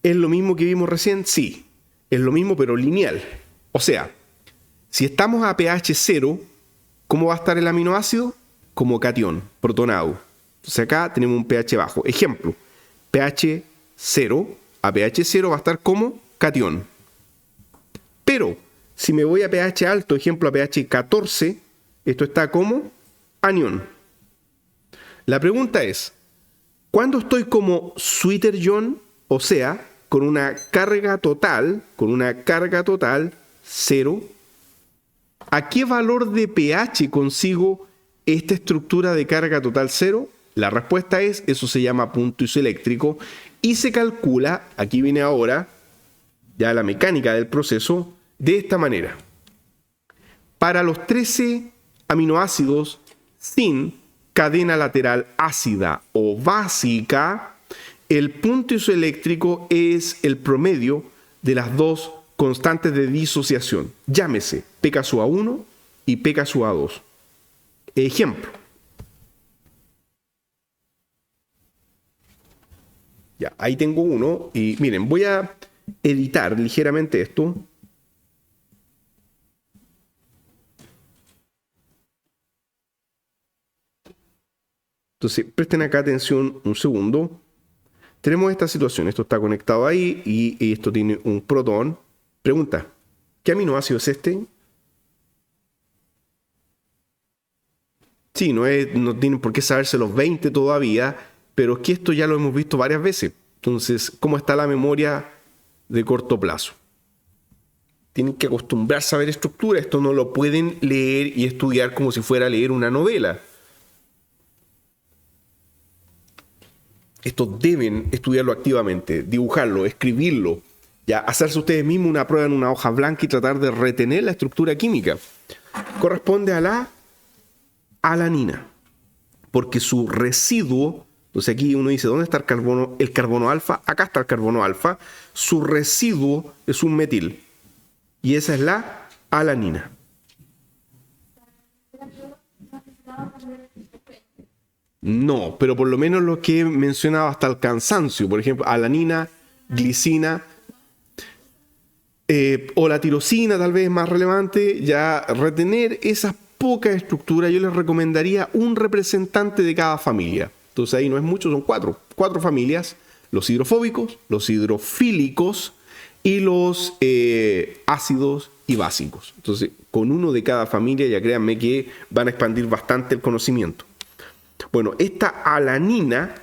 ¿Es lo mismo que vimos recién? Sí, es lo mismo pero lineal. O sea, si estamos a pH 0, ¿cómo va a estar el aminoácido? Como catión, protonado. Entonces acá tenemos un pH bajo. Ejemplo, pH 0, a pH 0 va a estar como catión. Pero si me voy a pH alto, ejemplo a pH 14, esto está como anión. La pregunta es, ¿cuándo estoy como Sweeter-ion? O sea, con una carga total 0, ¿a qué valor de pH consigo esta estructura de carga total 0? La respuesta es, eso se llama punto isoeléctrico y se calcula, aquí viene ahora ya la mecánica del proceso, de esta manera. Para los 13 aminoácidos sin cadena lateral ácida o básica, el punto isoeléctrico es el promedio de las dos constantes de disociación. Llámese pKa1 y pKa2. Ejemplo. Ya, ahí tengo uno y miren, voy a editar ligeramente esto. Entonces, presten acá atención un segundo. tenemos esta situación. Esto está conectado ahí y esto tiene un protón. Pregunta, ¿qué aminoácido es este? Sí, no tienen por qué saberse los 20 todavía, pero es que esto ya lo hemos visto varias veces. Entonces, ¿cómo está la memoria de corto plazo? Tienen que acostumbrarse a ver estructura. Esto no lo pueden leer y estudiar como si fuera a leer una novela. Esto deben estudiarlo activamente, dibujarlo, escribirlo, ya hacerse ustedes mismos una prueba en una hoja blanca y tratar de retener la estructura química. Corresponde a la alanina, porque su residuo, entonces aquí uno dice, ¿dónde está el carbono? El carbono alfa, acá está el carbono alfa, su residuo es un metil, y esa es la alanina. No, pero por lo menos lo que he mencionado hasta el cansancio, por ejemplo, alanina, glicina, o la tirosina tal vez es más relevante, ya retener esas pocas estructuras, yo les recomendaría un representante de cada familia. Entonces ahí no es mucho, son cuatro familias, los hidrofóbicos, los hidrofílicos y los ácidos y básicos. Entonces con uno de cada familia ya créanme que van a expandir bastante el conocimiento. Bueno, esta alanina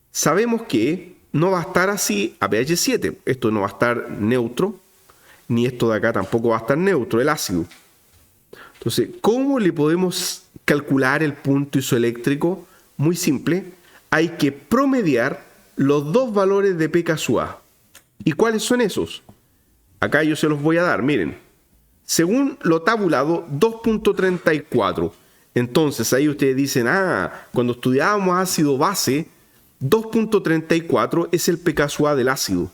sabemos que no va a estar así a pH 7. Esto no va a estar neutro, ni esto de acá tampoco va a estar neutro, el ácido. Entonces, ¿cómo le podemos calcular el punto isoeléctrico? Muy simple. Hay que promediar los dos valores de P sub A. ¿Y cuáles son esos? Acá yo se los voy a dar, miren. Según lo tabulado, 2.34. Entonces ahí ustedes dicen, cuando estudiábamos ácido base, 2.34 es el pK sub A del ácido.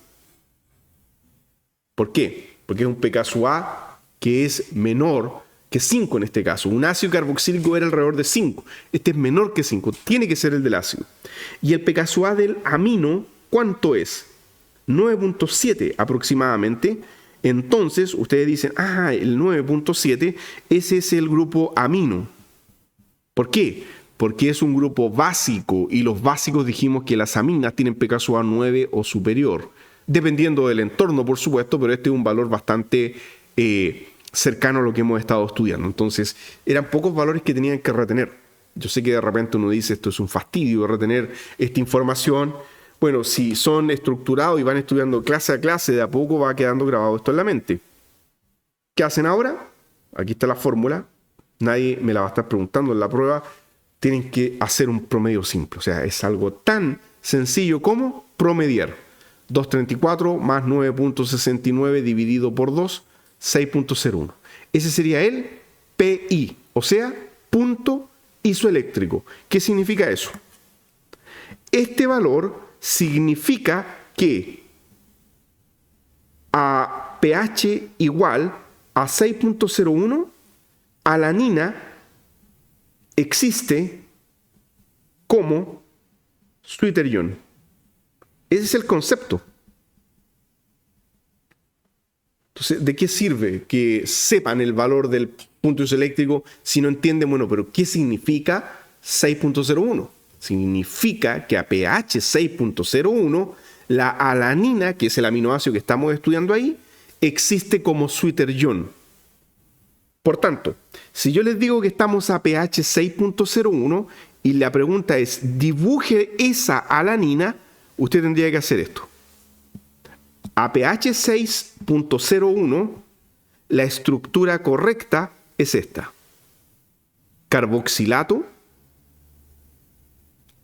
¿Por qué? Porque es un pK sub A que es menor que 5 en este caso. Un ácido carboxílico era alrededor de 5. Este es menor que 5. Tiene que ser el del ácido. Y el pK sub A del amino, ¿cuánto es? 9.7 aproximadamente. Entonces ustedes dicen, el 9.7, ese es el grupo amino. ¿Por qué? Porque es un grupo básico y los básicos dijimos que las aminas tienen pK sub A 9 o superior, dependiendo del entorno, por supuesto, pero este es un valor bastante cercano a lo que hemos estado estudiando. Entonces, eran pocos valores que tenían que retener. Yo sé que de repente uno dice, esto es un fastidio retener esta información. Bueno, si son estructurados y van estudiando clase a clase, de a poco va quedando grabado esto en la mente. ¿Qué hacen ahora? Aquí está la fórmula. Nadie me la va a estar preguntando en la prueba. Tienen que hacer un promedio simple. O sea, es algo tan sencillo como promediar. 234 más 9.69 dividido por 2, 6.01. Ese sería el PI, o sea, punto isoeléctrico. ¿Qué significa eso? Este valor significa que a pH igual a 6.01, alanina existe como Zwitterion. Ese es el concepto. Entonces, ¿de qué sirve que sepan el valor del punto isoeléctrico si no entienden, bueno, pero qué significa 6.01? Significa que a pH 6.01, la alanina, que es el aminoácido que estamos estudiando ahí, existe como Zwitterion. Por tanto, si yo les digo que estamos a pH 6.01 y la pregunta es, dibuje esa alanina, usted tendría que hacer esto. A pH 6.01, la estructura correcta es esta. Carboxilato,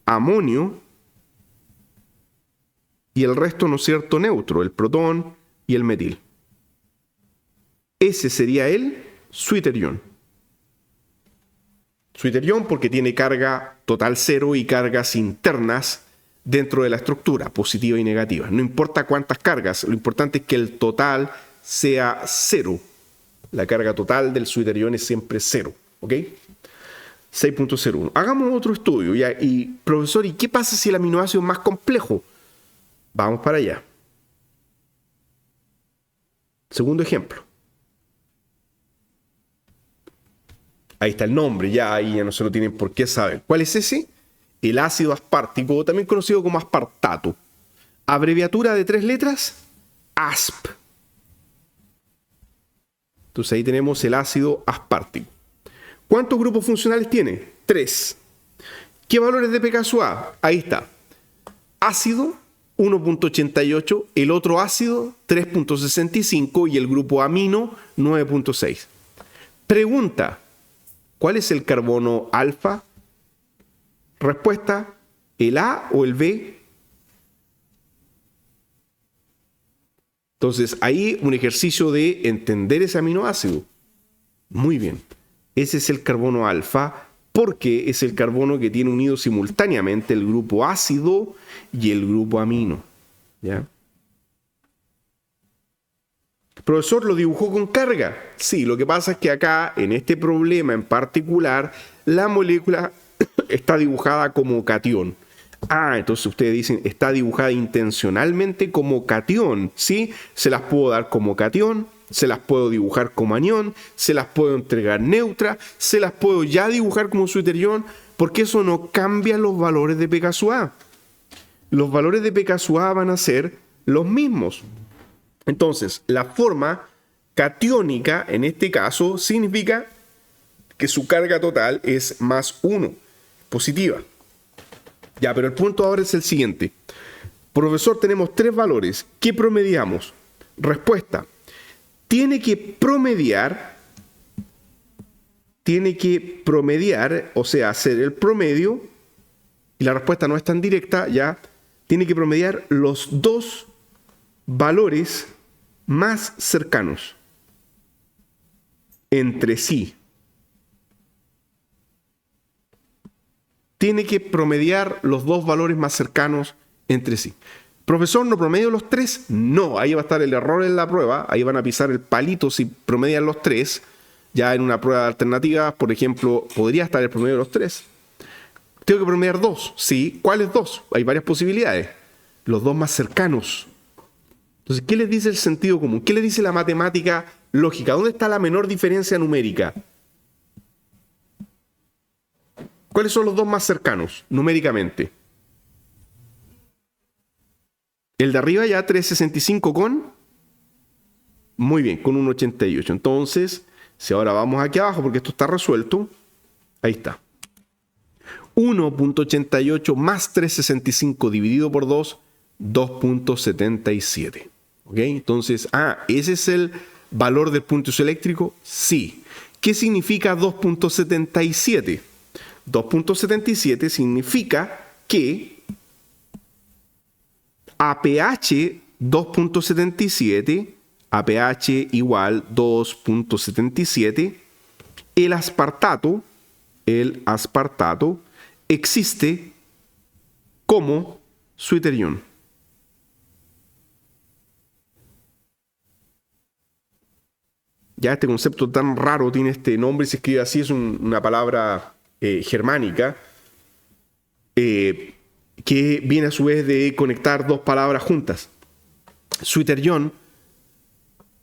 amonio y el resto, ¿no es cierto?, neutro, el protón y el metil. Ese sería el Zwitterion. Zwitterion porque tiene carga total cero y cargas internas dentro de la estructura, positiva y negativa. No importa cuántas cargas, lo importante es que el total sea cero. La carga total del Zwitterion es siempre cero. ¿Ok? 6.01. Hagamos otro estudio. ¿Ya? Y, profesor, ¿y qué pasa si el aminoácido es más complejo? Vamos para allá. Segundo ejemplo. Ahí está el nombre, ya ahí ya no se lo tienen por qué saber. ¿Cuál es ese? el ácido aspartico, también conocido como aspartato. Abreviatura de 3 letras, ASP. Entonces ahí tenemos el ácido aspartico. ¿Cuántos grupos funcionales tiene? 3. ¿Qué valores de pKa? Ahí está. Ácido 1.88, el otro ácido 3.65 y el grupo amino 9.6. Pregunta, ¿cuál es el carbono alfa? Respuesta, ¿el A o el B? Entonces, ahí un ejercicio de entender ese aminoácido. Muy bien. Ese es el carbono alfa porque es el carbono que tiene unido simultáneamente el grupo ácido y el grupo amino. ¿Ya? ¿El profesor lo dibujó con carga? Sí, lo que pasa es que acá, en este problema en particular, la molécula está dibujada como catión. Ah, entonces ustedes dicen, está dibujada intencionalmente como catión, ¿sí? Se las puedo dar como catión, se las puedo dibujar como anión, se las puedo entregar neutra, se las puedo ya dibujar como suiterión, porque eso no cambia los valores de pKa. Los valores de pKa van a ser los mismos. Entonces, la forma catiónica, en este caso, significa que su carga total es más 1, positiva. Ya, pero el punto ahora es el siguiente. Profesor, tenemos 3 valores. ¿Qué promediamos? Respuesta. Tiene que promediar, o sea, hacer el promedio, y la respuesta no es tan directa, ya, tiene que promediar los 2 valores más cercanos entre sí. Tiene que promediar los 2 valores más cercanos entre sí. Profesor, ¿no promedio los 3? No, ahí va a estar el error en la prueba, ahí van a pisar el palito si promedian los 3. Ya en una prueba de alternativas, por ejemplo, podría estar el promedio de los 3. Tengo que promediar 2, sí. ¿Cuáles 2? Hay varias posibilidades. Los 2 más cercanos. Entonces, ¿qué les dice el sentido común? ¿Qué les dice la matemática lógica? ¿Dónde está la menor diferencia numérica? ¿Cuáles son los 2 más cercanos numéricamente? El de arriba ya 365 con... Muy bien, con un 88. Entonces, si ahora vamos aquí abajo, porque esto está resuelto, ahí está. 1.88 más 365 dividido por 2, 2.77. ¿Ok? Entonces, ¿ese es el valor del punto isoeléctrico? Sí. ¿Qué significa 2.77? 2.77 significa que a pH 2.77, a pH igual 2.77, el aspartato existe como suiterión. Ya este concepto tan raro tiene este nombre, se escribe así, es una palabra germánica, que viene a su vez de conectar 2 palabras juntas. Suiterión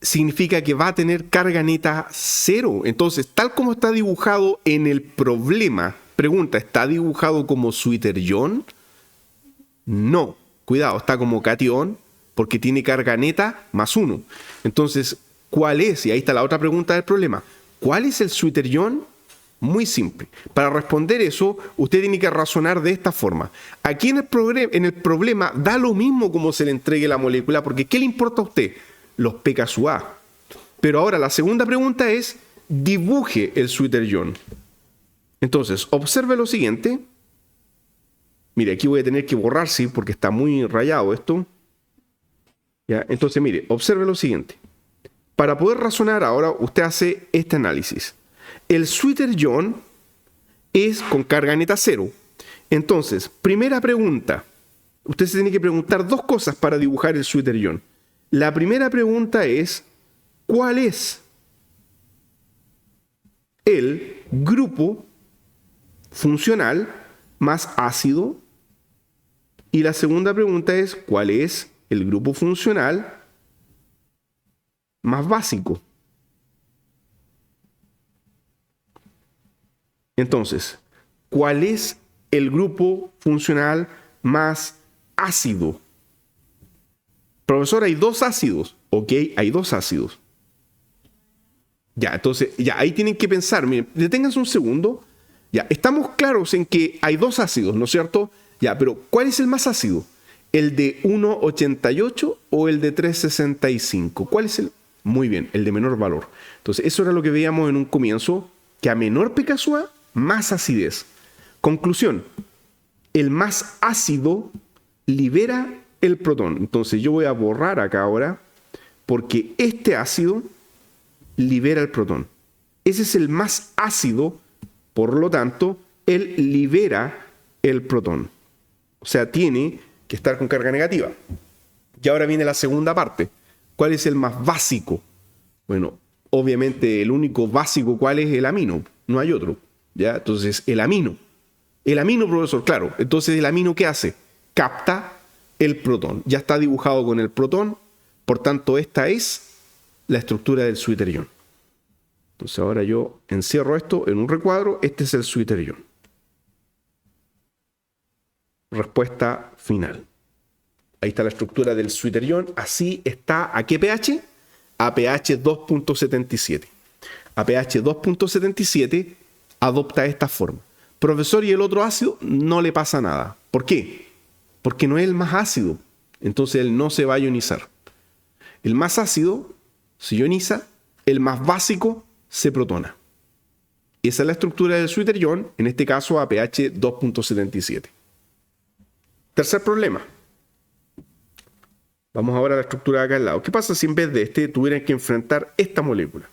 significa que va a tener carga neta 0. Entonces, tal como está dibujado en el problema, pregunta, ¿está dibujado como suiterión? No, cuidado, está como catión porque tiene carga neta más 1. Entonces, ¿cuál es? Y ahí está la otra pregunta del problema. ¿Cuál es el suiterión? Muy simple. Para responder eso, usted tiene que razonar de esta forma. Aquí en el problema da lo mismo cómo se le entregue la molécula, porque ¿qué le importa a usted? Los pKa. Pero ahora la segunda pregunta es, dibuje el suiterión. Entonces, observe lo siguiente. Mire, aquí voy a tener que borrar, sí, porque está muy rayado esto. ¿Ya? Entonces, mire, observe lo siguiente. Para poder razonar ahora, usted hace este análisis. El suiterión es con carga neta 0. Entonces, primera pregunta. Usted se tiene que preguntar 2 cosas para dibujar el suiterión. La primera pregunta es, ¿cuál es el grupo funcional más ácido? Y la segunda pregunta es, ¿cuál es el grupo funcional más básico? Entonces, ¿cuál es el grupo funcional más ácido. Profesor, hay dos ácidos. Ok, hay dos ácidos. Ya, entonces, ya, ahí tienen que pensar. Miren, deténganse un segundo. Ya, estamos claros en que hay dos ácidos, ¿no es cierto? Ya, pero ¿cuál es el más ácido? ¿El de 1,88 o el de 3,65? ¿Cuál es el? Muy bien, el de menor valor. Entonces, eso era lo que veíamos en un comienzo, que a menor pKa, más acidez. Conclusión, el más ácido libera el protón. Entonces, yo voy a borrar acá ahora, porque este ácido libera el protón. Ese es el más ácido, por lo tanto, él libera el protón. O sea, tiene que estar con carga negativa. Y ahora viene la segunda parte. ¿Cuál es el más básico? Bueno, obviamente el único básico, ¿cuál es? El amino. No hay otro. ¿Ya? Entonces, el amino. El amino, profesor, claro. Entonces, ¿el amino qué hace? Capta el protón. Ya está dibujado con el protón. Por tanto, esta es la estructura del suiterión. Entonces, ahora yo encierro esto en un recuadro. Este es el suiterión. Respuesta final. Ahí está la estructura del suiterión. Así está. ¿A qué pH? A pH 2.77. A pH 2.77 adopta esta forma. Profesor, ¿y el otro ácido? No le pasa nada. ¿Por qué? Porque no es el más ácido. Entonces él no se va a ionizar. El más ácido se ioniza. El más básico se protona. Esa es la estructura del suiterión, en este caso a pH 2.77. Tercer problema. Vamos ahora a la estructura de acá al lado. ¿Qué pasa si en vez de este tuvieran que enfrentar esta molécula?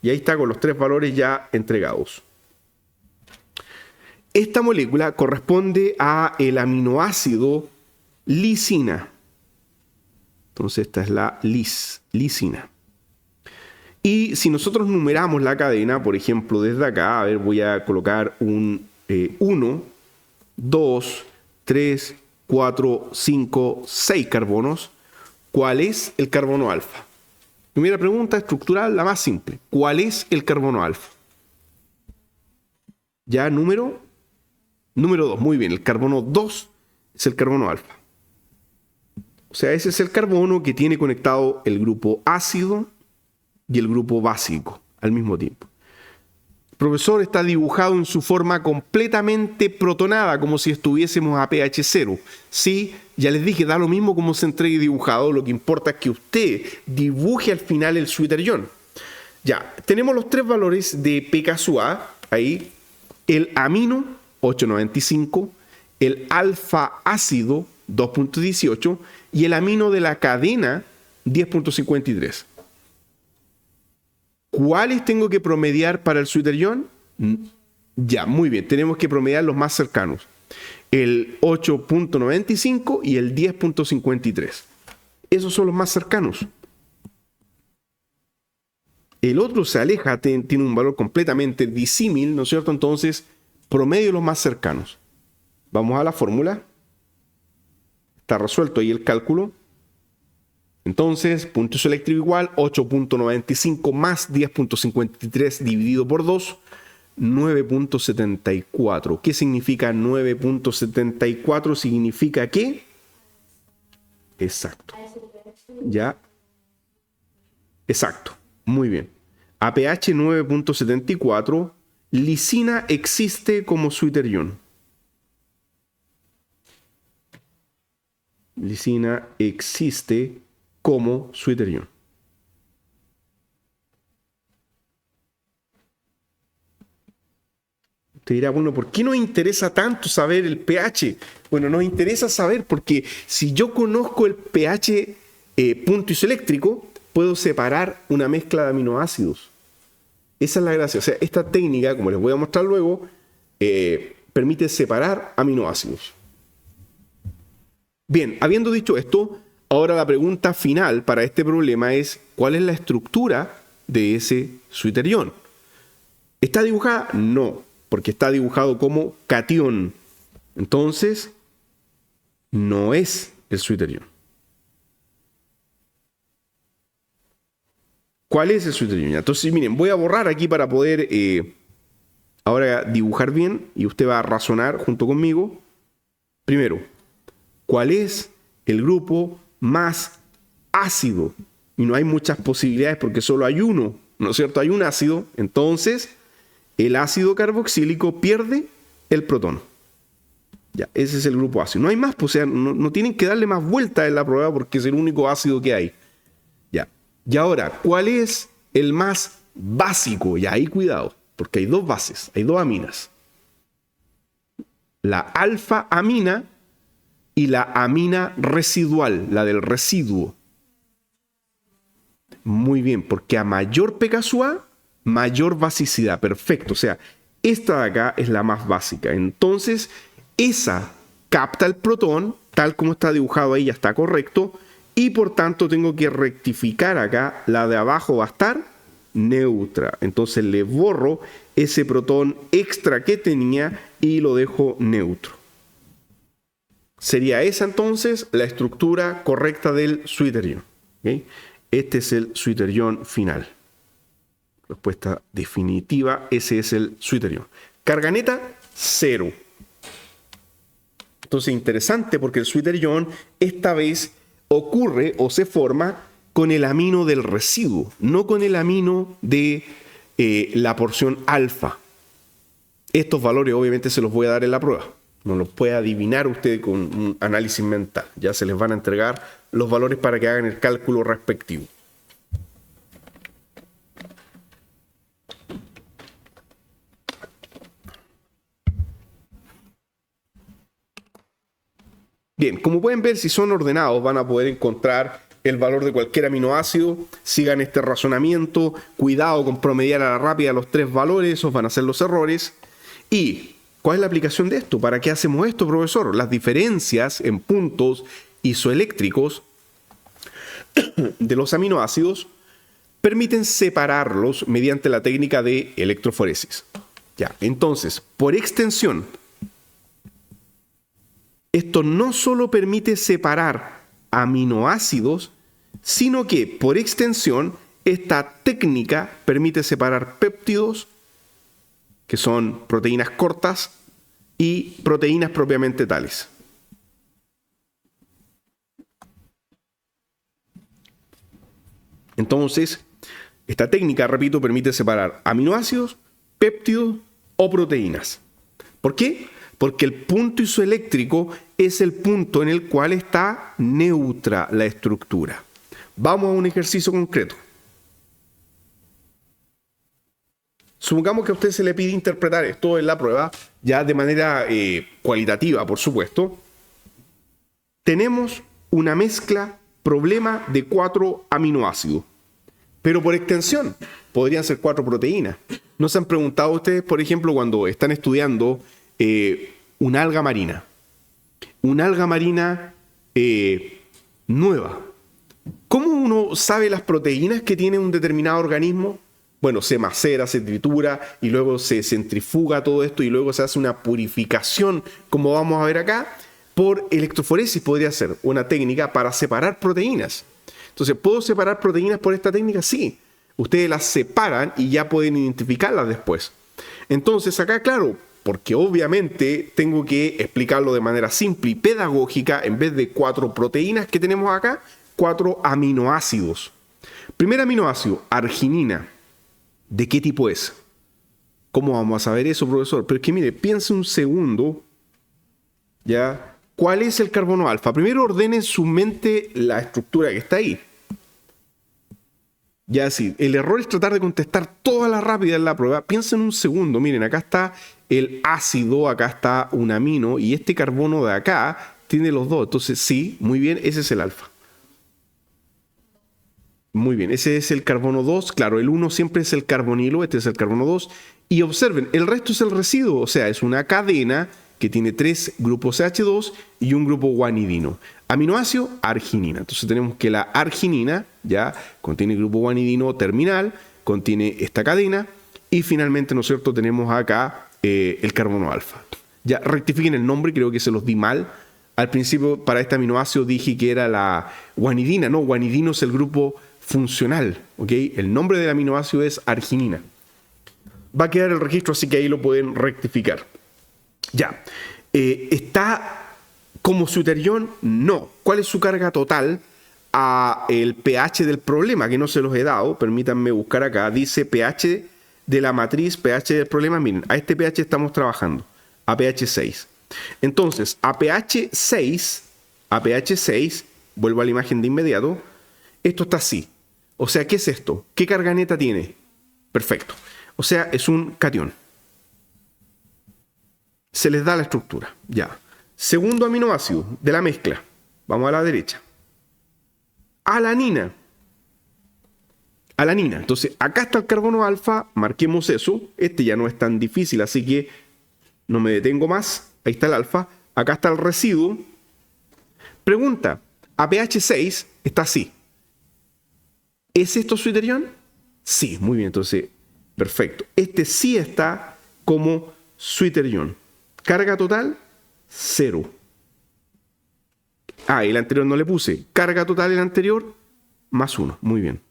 Y ahí está con los tres valores ya entregados. Esta molécula corresponde a el aminoácido lisina. Entonces esta es la lisina. Y si nosotros numeramos la cadena, por ejemplo, desde acá, a ver, voy a colocar un 1, 2, 3, 4, 5, 6 carbonos. ¿Cuál es el carbono alfa? Primera pregunta estructural, la más simple. ¿Cuál es el carbono alfa? Ya número 2. Muy bien, el carbono 2 es el carbono alfa. O sea, ese es el carbono que tiene conectado el grupo ácido y el grupo básico al mismo tiempo. El profesor, está dibujado en su forma completamente protonada, como si estuviésemos a pH 0. Sí, ya les dije, da lo mismo como se entregue dibujado, lo que importa es que usted dibuje al final el suiterión. Ya, tenemos los tres valores de pKa, ahí, el amino 8,95, el alfa ácido 2.18 y el amino de la cadena 10.53. ¿Cuáles tengo que promediar para el suiterión? Ya, muy bien. Tenemos que promediar los más cercanos. El 8.95 y el 10.53. Esos son los más cercanos. El otro se aleja, tiene un valor completamente disímil, ¿no es cierto? Entonces, promedio los más cercanos. Vamos a la fórmula. Está resuelto ahí el cálculo. Entonces, punto isoeléctrico igual 8.95 más 10.53 dividido por 2, 9.74. ¿Qué significa 9.74? Significa que... Exacto. Ya. Exacto. Muy bien. A pH 9.74, lisina existe como suiterión. Lisina existe como suiterión. Te dirá, bueno, ¿por qué nos interesa tanto saber el pH? Bueno, nos interesa saber porque si yo conozco el pH punto isoeléctrico, puedo separar una mezcla de aminoácidos. Esa es la gracia. O sea, esta técnica, como les voy a mostrar luego, permite separar aminoácidos. Bien, habiendo dicho esto, ahora la pregunta final para este problema es, ¿cuál es la estructura de ese suiterión? ¿Está dibujada? No, porque está dibujado como catión. Entonces, no es el suiterión. ¿Cuál es el suiterión? Entonces, miren, voy a borrar aquí para poder ahora dibujar bien y usted va a razonar junto conmigo. Primero, ¿cuál es el grupo más ácido? Y no hay muchas posibilidades porque solo hay uno, ¿no es cierto? Hay un ácido. Entonces, el ácido carboxílico pierde el protón. Ya, ese es el grupo ácido. No hay más, pues, o sea, no tienen que darle más vuelta en la prueba porque es el único ácido que hay. Ya. Y ahora, ¿cuál es el más básico? Ya, ahí cuidado, porque hay dos bases, hay dos aminas. La alfa-amina y la amina residual, la del residuo. Muy bien, porque a mayor pKa, mayor basicidad. Perfecto, o sea, esta de acá es la más básica. Entonces, esa capta el protón, tal como está dibujado ahí, ya está correcto, y por tanto tengo que rectificar acá, la de abajo va a estar neutra. Entonces le borro ese protón extra que tenía y lo dejo neutro. Sería esa entonces la estructura correcta del Sweeter-ion. ¿Okay? Este es el Sweeter-ion final. Respuesta definitiva, ese es el Sweeter-ion. Carga neta, 0. Entonces, interesante porque el Sweeter-ion esta vez ocurre o se forma con el amino del residuo, no con el amino de la porción alfa. Estos valores obviamente se los voy a dar en la prueba. No los puede adivinar usted con un análisis mental. Ya se les van a entregar los valores para que hagan el cálculo respectivo. Bien, como pueden ver, si son ordenados van a poder encontrar el valor de cualquier aminoácido. Sigan este razonamiento. Cuidado con promediar a la rápida los 3 valores, esos van a ser los errores. ¿Y cuál es la aplicación de esto? ¿Para qué hacemos esto, profesor? Las diferencias en puntos isoeléctricos de los aminoácidos permiten separarlos mediante la técnica de electroforesis. Ya, entonces, por extensión, esto no solo permite separar aminoácidos, sino que, por extensión, esta técnica permite separar péptidos, que son proteínas cortas, y proteínas propiamente tales. Entonces, esta técnica, repito, permite separar aminoácidos, péptidos o proteínas. ¿Por qué? Porque el punto isoeléctrico es el punto en el cual está neutra la estructura. Vamos a un ejercicio concreto. Supongamos que a usted se le pide interpretar esto en la prueba, ya de manera cualitativa, por supuesto. Tenemos una mezcla problema de 4 aminoácidos, pero por extensión podrían ser 4 proteínas. ¿No se han preguntado ustedes, por ejemplo, cuando están estudiando una alga marina? Una alga marina nueva. ¿Cómo uno sabe las proteínas que tiene un determinado organismo? Bueno, se macera, se tritura y luego se centrifuga todo esto y luego se hace una purificación, como vamos a ver acá, por electroforesis podría ser una técnica para separar proteínas. Entonces, ¿puedo separar proteínas por esta técnica? Sí. Ustedes las separan y ya pueden identificarlas después. Entonces, acá, claro, porque obviamente tengo que explicarlo de manera simple y pedagógica, en vez de 4 proteínas que tenemos acá, 4 aminoácidos. Primer aminoácido, arginina. ¿De qué tipo es? ¿Cómo vamos a saber eso, profesor? Pero es que mire, piense un segundo, ¿ya? ¿Cuál es el carbono alfa? Primero ordene en su mente la estructura que está ahí. Ya sí, el error es tratar de contestar toda la rápida en la prueba. Piensen un segundo, miren, acá está el ácido, acá está un amino y este carbono de acá tiene los dos. Entonces sí, muy bien, ese es el alfa. Muy bien, ese es el carbono 2. Claro, el 1 siempre es el carbonilo, este es el carbono 2. Y observen, el resto es el residuo, o sea, es una cadena que tiene 3 grupos CH2 y un grupo guanidino. Aminoácido, arginina. Entonces tenemos que la arginina ya contiene el grupo guanidino terminal, contiene esta cadena y finalmente, ¿no es cierto?, tenemos acá el carbono alfa. Ya rectifiquen el nombre, creo que se los di mal. Al principio para este aminoácido dije que era la guanidina, no, guanidino es el grupo funcional, ¿ok? El nombre del aminoácido es arginina. va a quedar el registro, así que ahí lo pueden rectificar. Ya. ¿Está como Switterion? No. ¿Cuál es su carga total a el pH del problema? Que no se los he dado. Permítanme buscar acá. Dice pH de la matriz, pH del problema. Miren, a este pH estamos trabajando. A pH 6. Entonces, a pH 6, vuelvo a la imagen de inmediato, esto está así. O sea, ¿qué es esto? ¿Qué carga neta tiene? Perfecto. O sea, es un catión. Se les da la estructura. Ya. Segundo aminoácido de la mezcla. Vamos a la derecha. Alanina. Alanina. Entonces, acá está el carbono alfa. Marquemos eso. Este ya no es tan difícil, así que no me detengo más. Ahí está el alfa. Acá está el residuo. Pregunta. A pH 6 está así. ¿Es esto Switterion? Sí, muy bien. Entonces, perfecto. Este sí está como Switterion. Carga total, 0. El anterior no le puse. Carga total el anterior, más 1. Muy bien.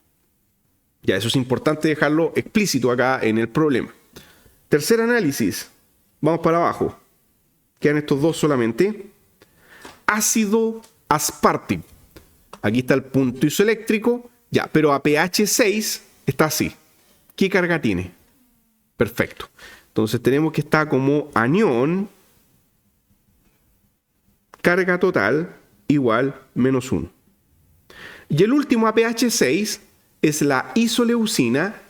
Ya, eso es importante dejarlo explícito acá en el problema. Tercer análisis. Vamos para abajo. Quedan estos dos solamente. Ácido aspartico. Aquí está el punto isoeléctrico. Ya, pero a pH 6 está así. ¿Qué carga tiene? Perfecto. Entonces tenemos que estar como anión, carga total igual menos 1. Y el último a pH 6 es la isoleucina,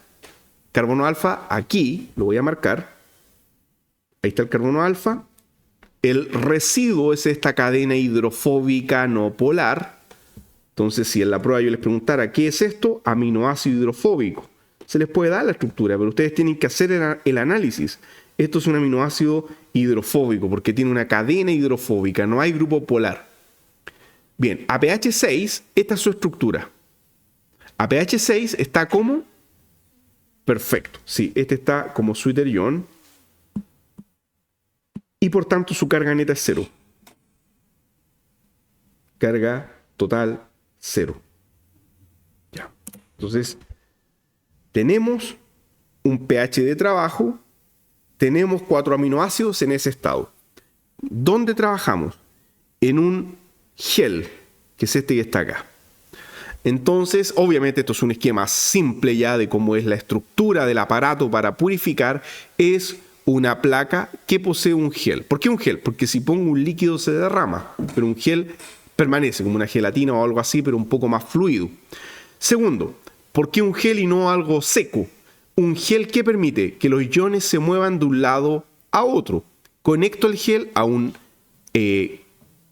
carbono alfa, aquí lo voy a marcar. Ahí está el carbono alfa. El residuo es esta cadena hidrofóbica no polar. Entonces, si en la prueba yo les preguntara ¿qué es esto? Aminoácido hidrofóbico. Se les puede dar la estructura, pero ustedes tienen que hacer el análisis. Esto es un aminoácido hidrofóbico porque tiene una cadena hidrofóbica, no hay grupo polar. Bien, a pH 6, esta es su estructura. A pH 6 está como... Perfecto, sí, este está como Switterion. Y por tanto su carga neta es 0. Carga total 0. Ya, entonces... Tenemos un pH de trabajo, tenemos 4 aminoácidos en ese estado. ¿Dónde trabajamos? En un gel, que es este que está acá. Entonces, obviamente esto es un esquema simple ya de cómo es la estructura del aparato para purificar. Es una placa que posee un gel. ¿Por qué un gel? Porque si pongo un líquido se derrama, pero un gel permanece como una gelatina o algo así, pero un poco más fluido. Segundo, ¿por qué un gel y no algo seco? Un gel que permite que los iones se muevan de un lado a otro. Conecto el gel a un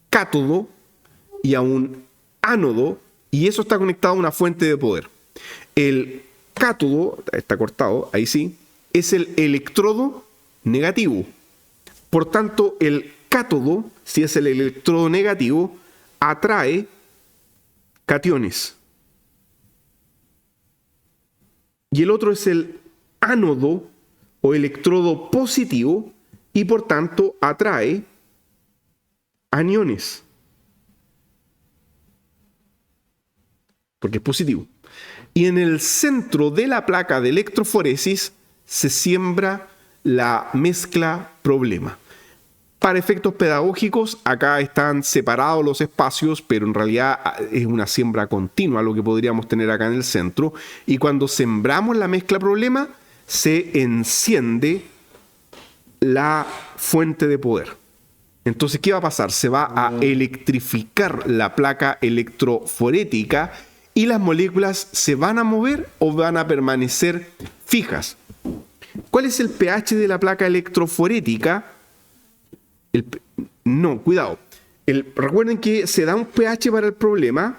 cátodo y a un ánodo, y eso está conectado a una fuente de poder. El cátodo, está cortado, ahí sí, es el electrodo negativo. Por tanto, el cátodo, si es el electrodo negativo, atrae cationes. Y el otro es el ánodo o electrodo positivo y por tanto atrae aniones. Porque es positivo. Y en el centro de la placa de electroforesis se siembra la mezcla problema. Para efectos pedagógicos, acá están separados los espacios, pero en realidad es una siembra continua lo que podríamos tener acá en el centro. Y cuando sembramos la mezcla problema, se enciende la fuente de poder. Entonces, ¿qué va a pasar? Se va a electrificar la placa electroforética y las moléculas se van a mover o van a permanecer fijas. ¿Cuál es el pH de la placa electroforética? Cuidado. Recuerden que se da un pH para el problema.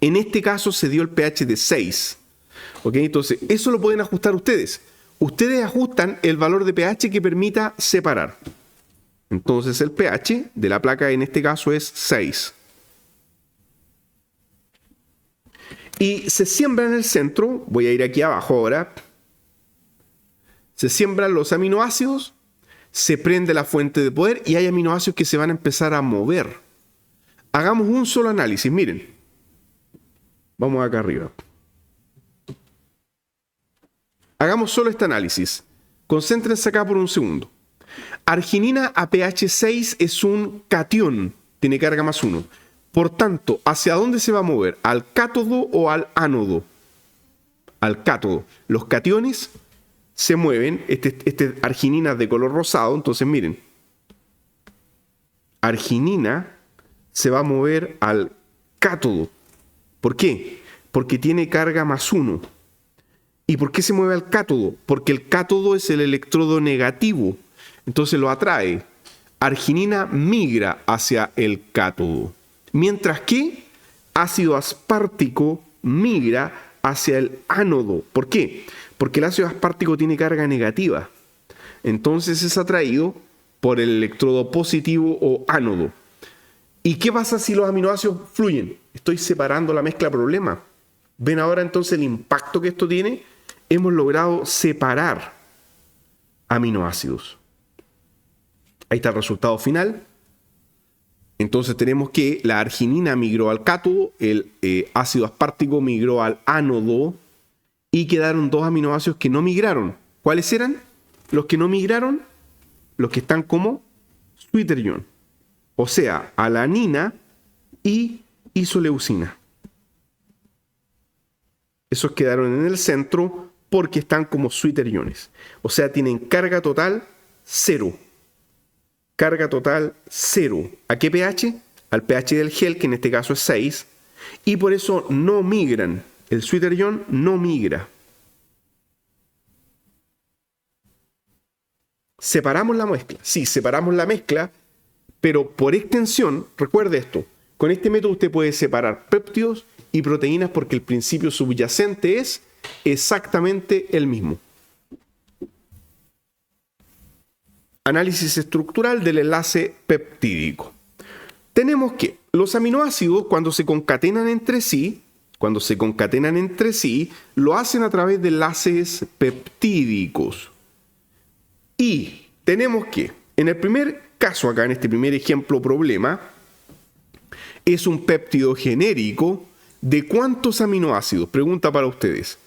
En este caso se dio el pH de 6. ¿Ok? Entonces, eso lo pueden ajustar ustedes. Ustedes ajustan el valor de pH que permita separar. Entonces, el pH de la placa en este caso es 6. Y se siembra en el centro. Voy a ir aquí abajo ahora. Se siembran los aminoácidos. Se prende la fuente de poder y hay aminoácidos que se van a empezar a mover. Hagamos un solo análisis, miren. Vamos acá arriba. Hagamos solo este análisis. Concéntrense acá por un segundo. Arginina a pH 6 es un catión, tiene carga +1. Por tanto, ¿hacia dónde se va a mover? ¿Al cátodo o al ánodo? Al cátodo. Los cationes se mueven, arginina de color rosado, entonces miren, arginina se va a mover al cátodo. ¿Por qué? Porque tiene carga +1. ¿Y por qué se mueve al cátodo? Porque el cátodo es el electrodo negativo, entonces lo atrae. Arginina migra hacia el cátodo, mientras que ácido aspartico migra hacia el ánodo. ¿Por qué? Porque el ácido aspartico tiene carga negativa, entonces es atraído por el electrodo positivo o ánodo. ¿Y qué pasa si los aminoácidos fluyen? Estoy separando la mezcla problema. ¿Ven ahora entonces el impacto que esto tiene? Hemos logrado separar aminoácidos. Ahí está el resultado final. Entonces tenemos que la arginina migró al cátodo, el ácido aspartico migró al ánodo y quedaron dos aminoácidos que no migraron. ¿Cuáles eran? Los que no migraron, los que están como sweeter ion. O sea, alanina y isoleucina. Esos quedaron en el centro porque están como sweeter iones. O sea, tienen carga total 0. Carga total 0. ¿A qué pH? Al pH del gel, que en este caso es 6. Y por eso no migran. El sweeter ion no migra. ¿Separamos la mezcla? Sí, separamos la mezcla, pero por extensión, recuerde esto, con este método usted puede separar péptidos y proteínas porque el principio subyacente es exactamente el mismo. Análisis estructural del enlace peptídico. Tenemos que los aminoácidos cuando se concatenan entre sí, lo hacen a través de enlaces peptídicos. Y tenemos que, en el primer caso acá, en este primer ejemplo problema, es un péptido genérico de ¿cuántos aminoácidos? Pregunta para ustedes.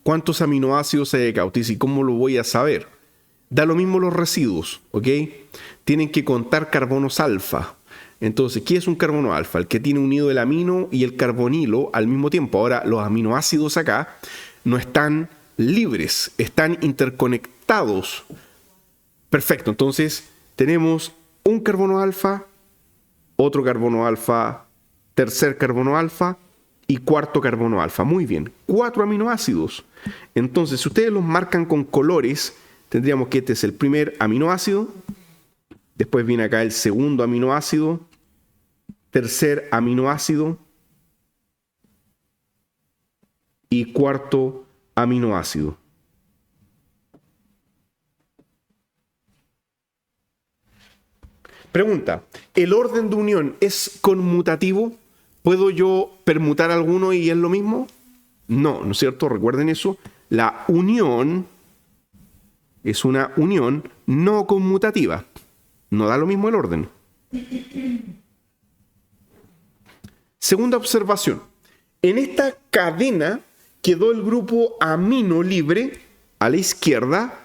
¿Cuántos aminoácidos hay acá? Usted dice, ¿cómo lo voy a saber? Da lo mismo los residuos, ¿ok? Tienen que contar carbonos alfa. Entonces, ¿qué es un carbono alfa? El que tiene unido el amino y el carbonilo al mismo tiempo. Ahora, los aminoácidos acá no están libres, están interconectados. Perfecto, entonces tenemos un carbono alfa, otro carbono alfa, tercer carbono alfa y cuarto carbono alfa. Muy bien, 4 aminoácidos. Entonces, si ustedes los marcan con colores, tendríamos que este es el primer aminoácido, después viene acá el segundo aminoácido, tercer aminoácido y cuarto aminoácido. Pregunta, ¿el orden de unión es conmutativo? ¿Puedo yo permutar alguno y es lo mismo? No, ¿no es cierto? Recuerden eso. La unión es una unión no conmutativa. No da lo mismo el orden. Segunda observación. En esta cadena quedó el grupo amino libre a la izquierda,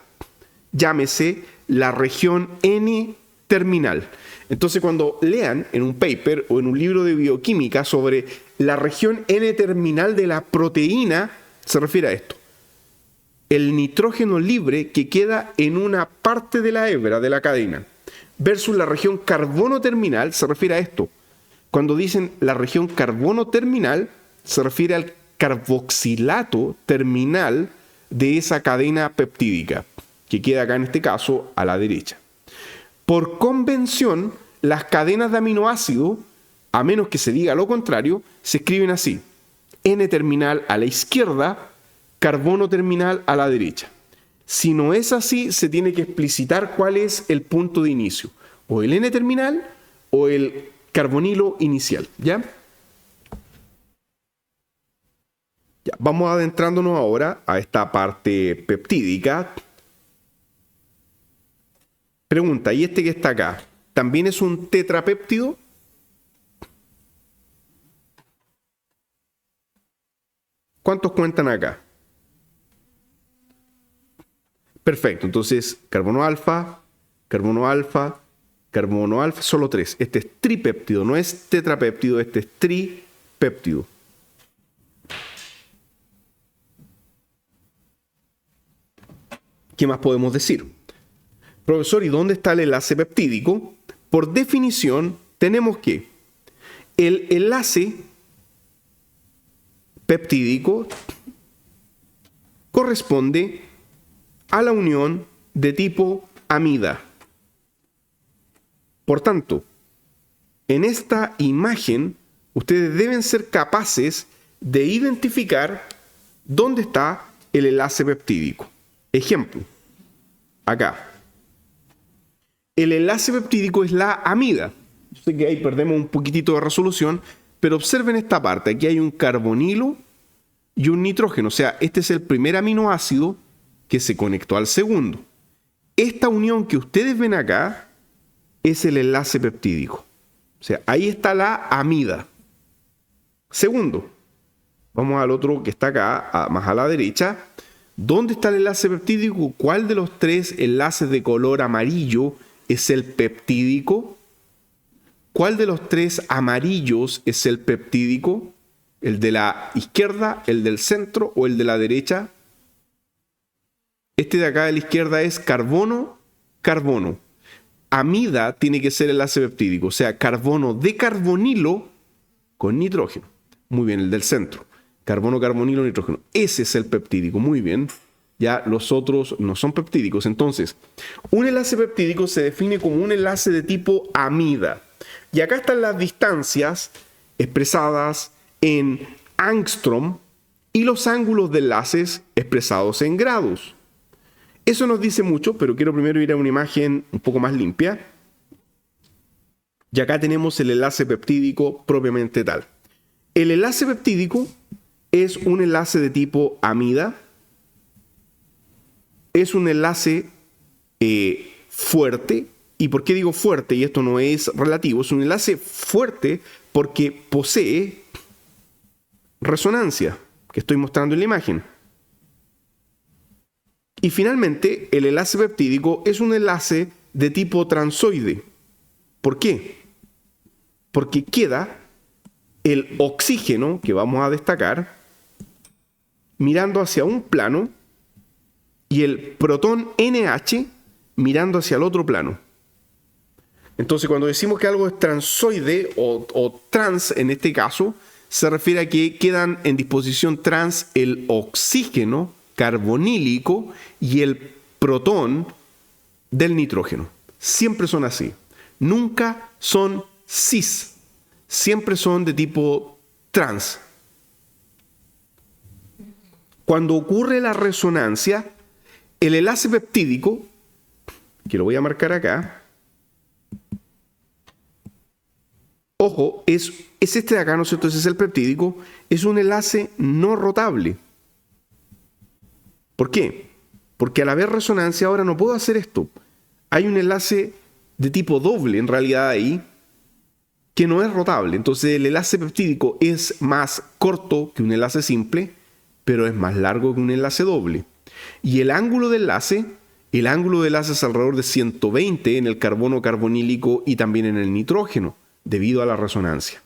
llámese la región N-terminal. Entonces, cuando lean en un paper o en un libro de bioquímica sobre la región N-terminal de la proteína, se refiere a esto. El nitrógeno libre que queda en una parte de la hebra de la cadena versus la región carbono terminal, se refiere a esto. Cuando dicen la región carbono terminal, se refiere al carboxilato terminal de esa cadena peptídica, que queda acá en este caso a la derecha. Por convención, las cadenas de aminoácidos, a menos que se diga lo contrario, se escriben así. N-terminal a la izquierda, carbono terminal a la derecha. Si no es así, se tiene que explicitar cuál es el punto de inicio. O el N-terminal o el carbonilo inicial. ¿Ya? Vamos adentrándonos ahora a esta parte peptídica. Pregunta, ¿y este que está acá, también es un tetrapéptido? ¿Cuántos cuentan acá? Perfecto, entonces carbono alfa, carbono alfa, carbono alfa, solo 3. Este es tripéptido, no es tetrapéptido, este es tripéptido. ¿Qué más podemos decir? Profesor, ¿y dónde está el enlace peptídico? Por definición, tenemos que el enlace peptídico corresponde a la unión de tipo amida. Por tanto, en esta imagen, ustedes deben ser capaces de identificar dónde está el enlace peptídico. Ejemplo, acá. El enlace peptídico es la amida. Yo sé que ahí perdemos un poquitito de resolución, pero observen esta parte. Aquí hay un carbonilo y un nitrógeno. O sea, este es el primer aminoácido que se conectó al segundo. Esta unión que ustedes ven acá es el enlace peptídico. O sea, ahí está la amida. Segundo, vamos al otro que está acá, más a la derecha. ¿Dónde está el enlace peptídico? ¿Cuál de los 3 enlaces de color amarillo es el peptídico? ¿Cuál de los 3 amarillos es el peptídico? ¿El de la izquierda, el del centro o el de la derecha? Este de acá de la izquierda es carbono, carbono. Amida tiene que ser el enlace peptídico, o sea, carbono de carbonilo con nitrógeno. Muy bien, el del centro. Carbono, carbonilo, nitrógeno. Ese es el peptídico. Muy bien. Ya los otros no son peptídicos. Entonces, un enlace peptídico se define como un enlace de tipo amida. Y acá están las distancias expresadas en angstrom y los ángulos de enlaces expresados en grados. Eso nos dice mucho, pero quiero primero ir a una imagen un poco más limpia. Y acá tenemos el enlace peptídico propiamente tal. El enlace peptídico es un enlace de tipo amida. Es un enlace fuerte. ¿Y por qué digo fuerte? Y esto no es relativo. Es un enlace fuerte porque posee resonancia, que estoy mostrando en la imagen. Y finalmente, el enlace peptídico es un enlace de tipo transoide. ¿Por qué? Porque queda el oxígeno, que vamos a destacar, mirando hacia un plano y el protón NH mirando hacia el otro plano. Entonces, cuando decimos que algo es transoide o trans en este caso, se refiere a que quedan en disposición trans el oxígeno carbonílico y el protón del nitrógeno. Siempre son así. Nunca son cis. Siempre son de tipo trans. Cuando ocurre la resonancia, el enlace peptídico, que lo voy a marcar acá, ojo, es este de acá, ¿no es cierto? Ese es el peptídico, es un enlace no rotable. ¿Por qué? Porque al haber resonancia ahora no puedo hacer esto. Hay un enlace de tipo doble en realidad ahí, que no es rotable. Entonces el enlace peptídico es más corto que un enlace simple, pero es más largo que un enlace doble. Y el ángulo de enlace es alrededor de 120 en el carbono carbonílico y también en el nitrógeno, debido a la resonancia.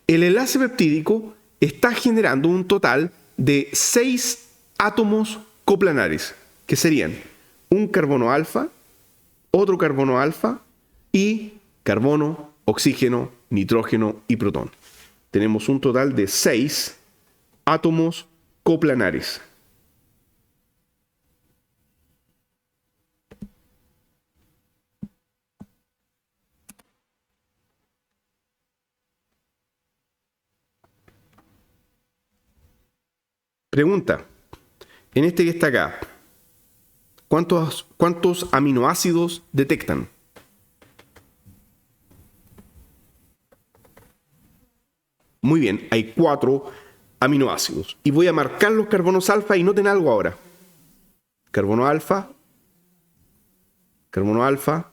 El enlace peptídico está generando un total de 6 átomos coplanares, que serían un carbono alfa, otro carbono alfa y carbono, oxígeno, nitrógeno y protón. Tenemos un total de 6 átomos coplanares. Pregunta, en este que está acá, ¿cuántos aminoácidos detectan? Muy bien, hay 4 aminoácidos. Y voy a marcar los carbonos alfa y noten algo ahora. Carbono alfa, carbono alfa,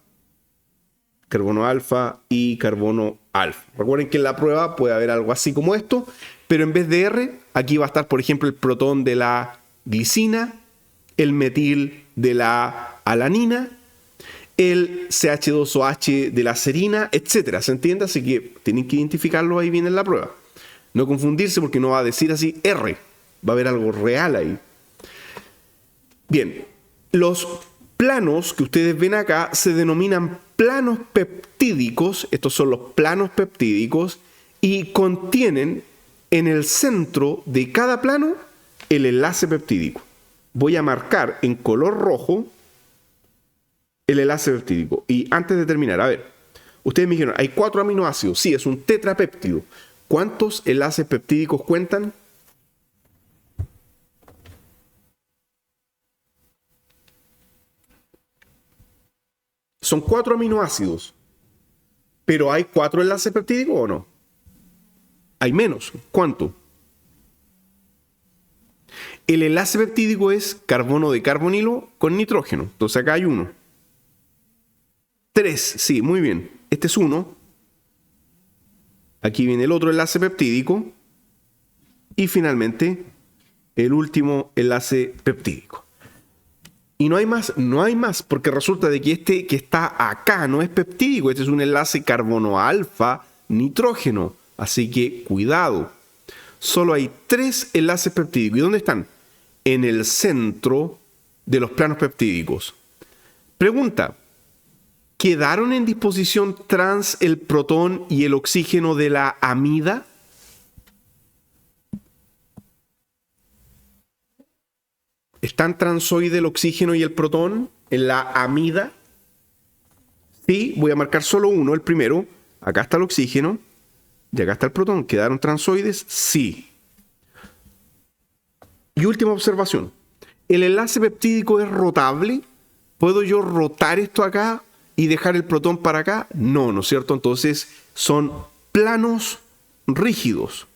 carbono alfa y carbono alfa. Recuerden que en la prueba puede haber algo así como esto, pero en vez de R, aquí va a estar, por ejemplo, el protón de la glicina, el metil de la alanina, el CH2OH de la serina, etc. ¿Se entiende? Así que tienen que identificarlo ahí bien en la prueba. No confundirse porque no va a decir así R. Va a haber algo real ahí. Bien, los planos que ustedes ven acá se denominan planos peptídicos. Estos son los planos peptídicos y contienen en el centro de cada plano el enlace peptídico. Voy a marcar en color rojo el enlace peptídico. Y antes de terminar, a ver, ustedes me dijeron, hay 4 aminoácidos. Sí, es un tetrapéptido. ¿Cuántos enlaces peptídicos cuentan? Son 4 aminoácidos. ¿Pero hay 4 enlaces peptídicos o no? Hay menos. ¿Cuánto? El enlace peptídico es carbono de carbonilo con nitrógeno. Entonces acá hay 1. 3, sí, muy bien. Este es 1. Aquí viene el otro enlace peptídico. Y finalmente, el último enlace peptídico. Y no hay más, porque resulta de que este que está acá no es peptídico. Este es un enlace carbono alfa nitrógeno. Así que cuidado. Solo hay 3 enlaces peptídicos. ¿Y dónde están? En el centro de los planos peptídicos. Pregunta. ¿Quedaron en disposición trans el protón y el oxígeno de la amida? ¿Están transoide el oxígeno y el protón en la amida? Sí, voy a marcar solo uno, el primero. Acá está el oxígeno y acá está el protón. ¿Quedaron transoides? Sí. Y última observación. ¿El enlace peptídico es rotable? ¿Puedo yo rotar esto acá y dejar el protón para acá? No, ¿no es cierto? Entonces son planos rígidos.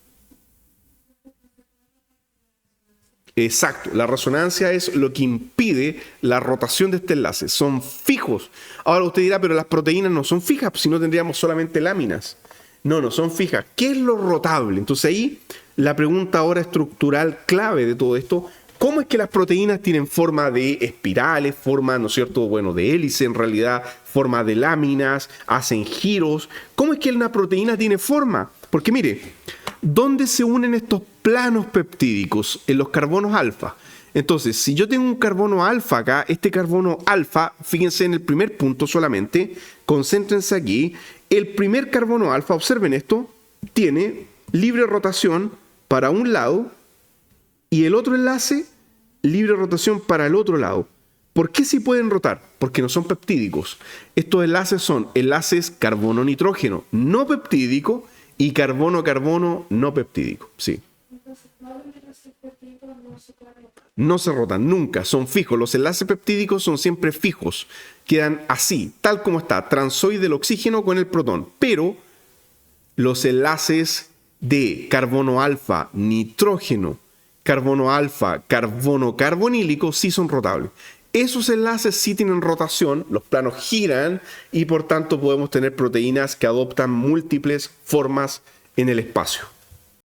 Exacto, la resonancia es lo que impide la rotación de este enlace. Son fijos. Ahora usted dirá, pero las proteínas no son fijas, si no tendríamos solamente láminas. No, no son fijas. ¿Qué es lo rotable? Entonces ahí la pregunta ahora estructural clave de todo esto, ¿cómo es que las proteínas tienen forma de espirales, forma, ¿no es cierto?, bueno, de hélice en realidad, forma de láminas, hacen giros? ¿Cómo es que una proteína tiene forma? Porque mire, ¿dónde se unen estos planos peptídicos? En los carbonos alfa. Entonces, si yo tengo un carbono alfa acá, este carbono alfa, fíjense en el primer punto solamente, concéntrense aquí, el primer carbono alfa, observen esto, tiene libre rotación para un lado y el otro enlace, libre rotación para el otro lado. ¿Por qué sí pueden rotar? Porque no son peptídicos. Estos enlaces son enlaces carbono-nitrógeno no peptídico y carbono-carbono no peptídico. Sí. No se rotan nunca, son fijos. Los enlaces peptídicos son siempre fijos. Quedan así, tal como está, transoide del oxígeno con el protón. Pero los enlaces de carbono alfa, nitrógeno, carbono alfa, carbono carbonílico sí son rotables. Esos enlaces sí tienen rotación, los planos giran y por tanto podemos tener proteínas que adoptan múltiples formas en el espacio.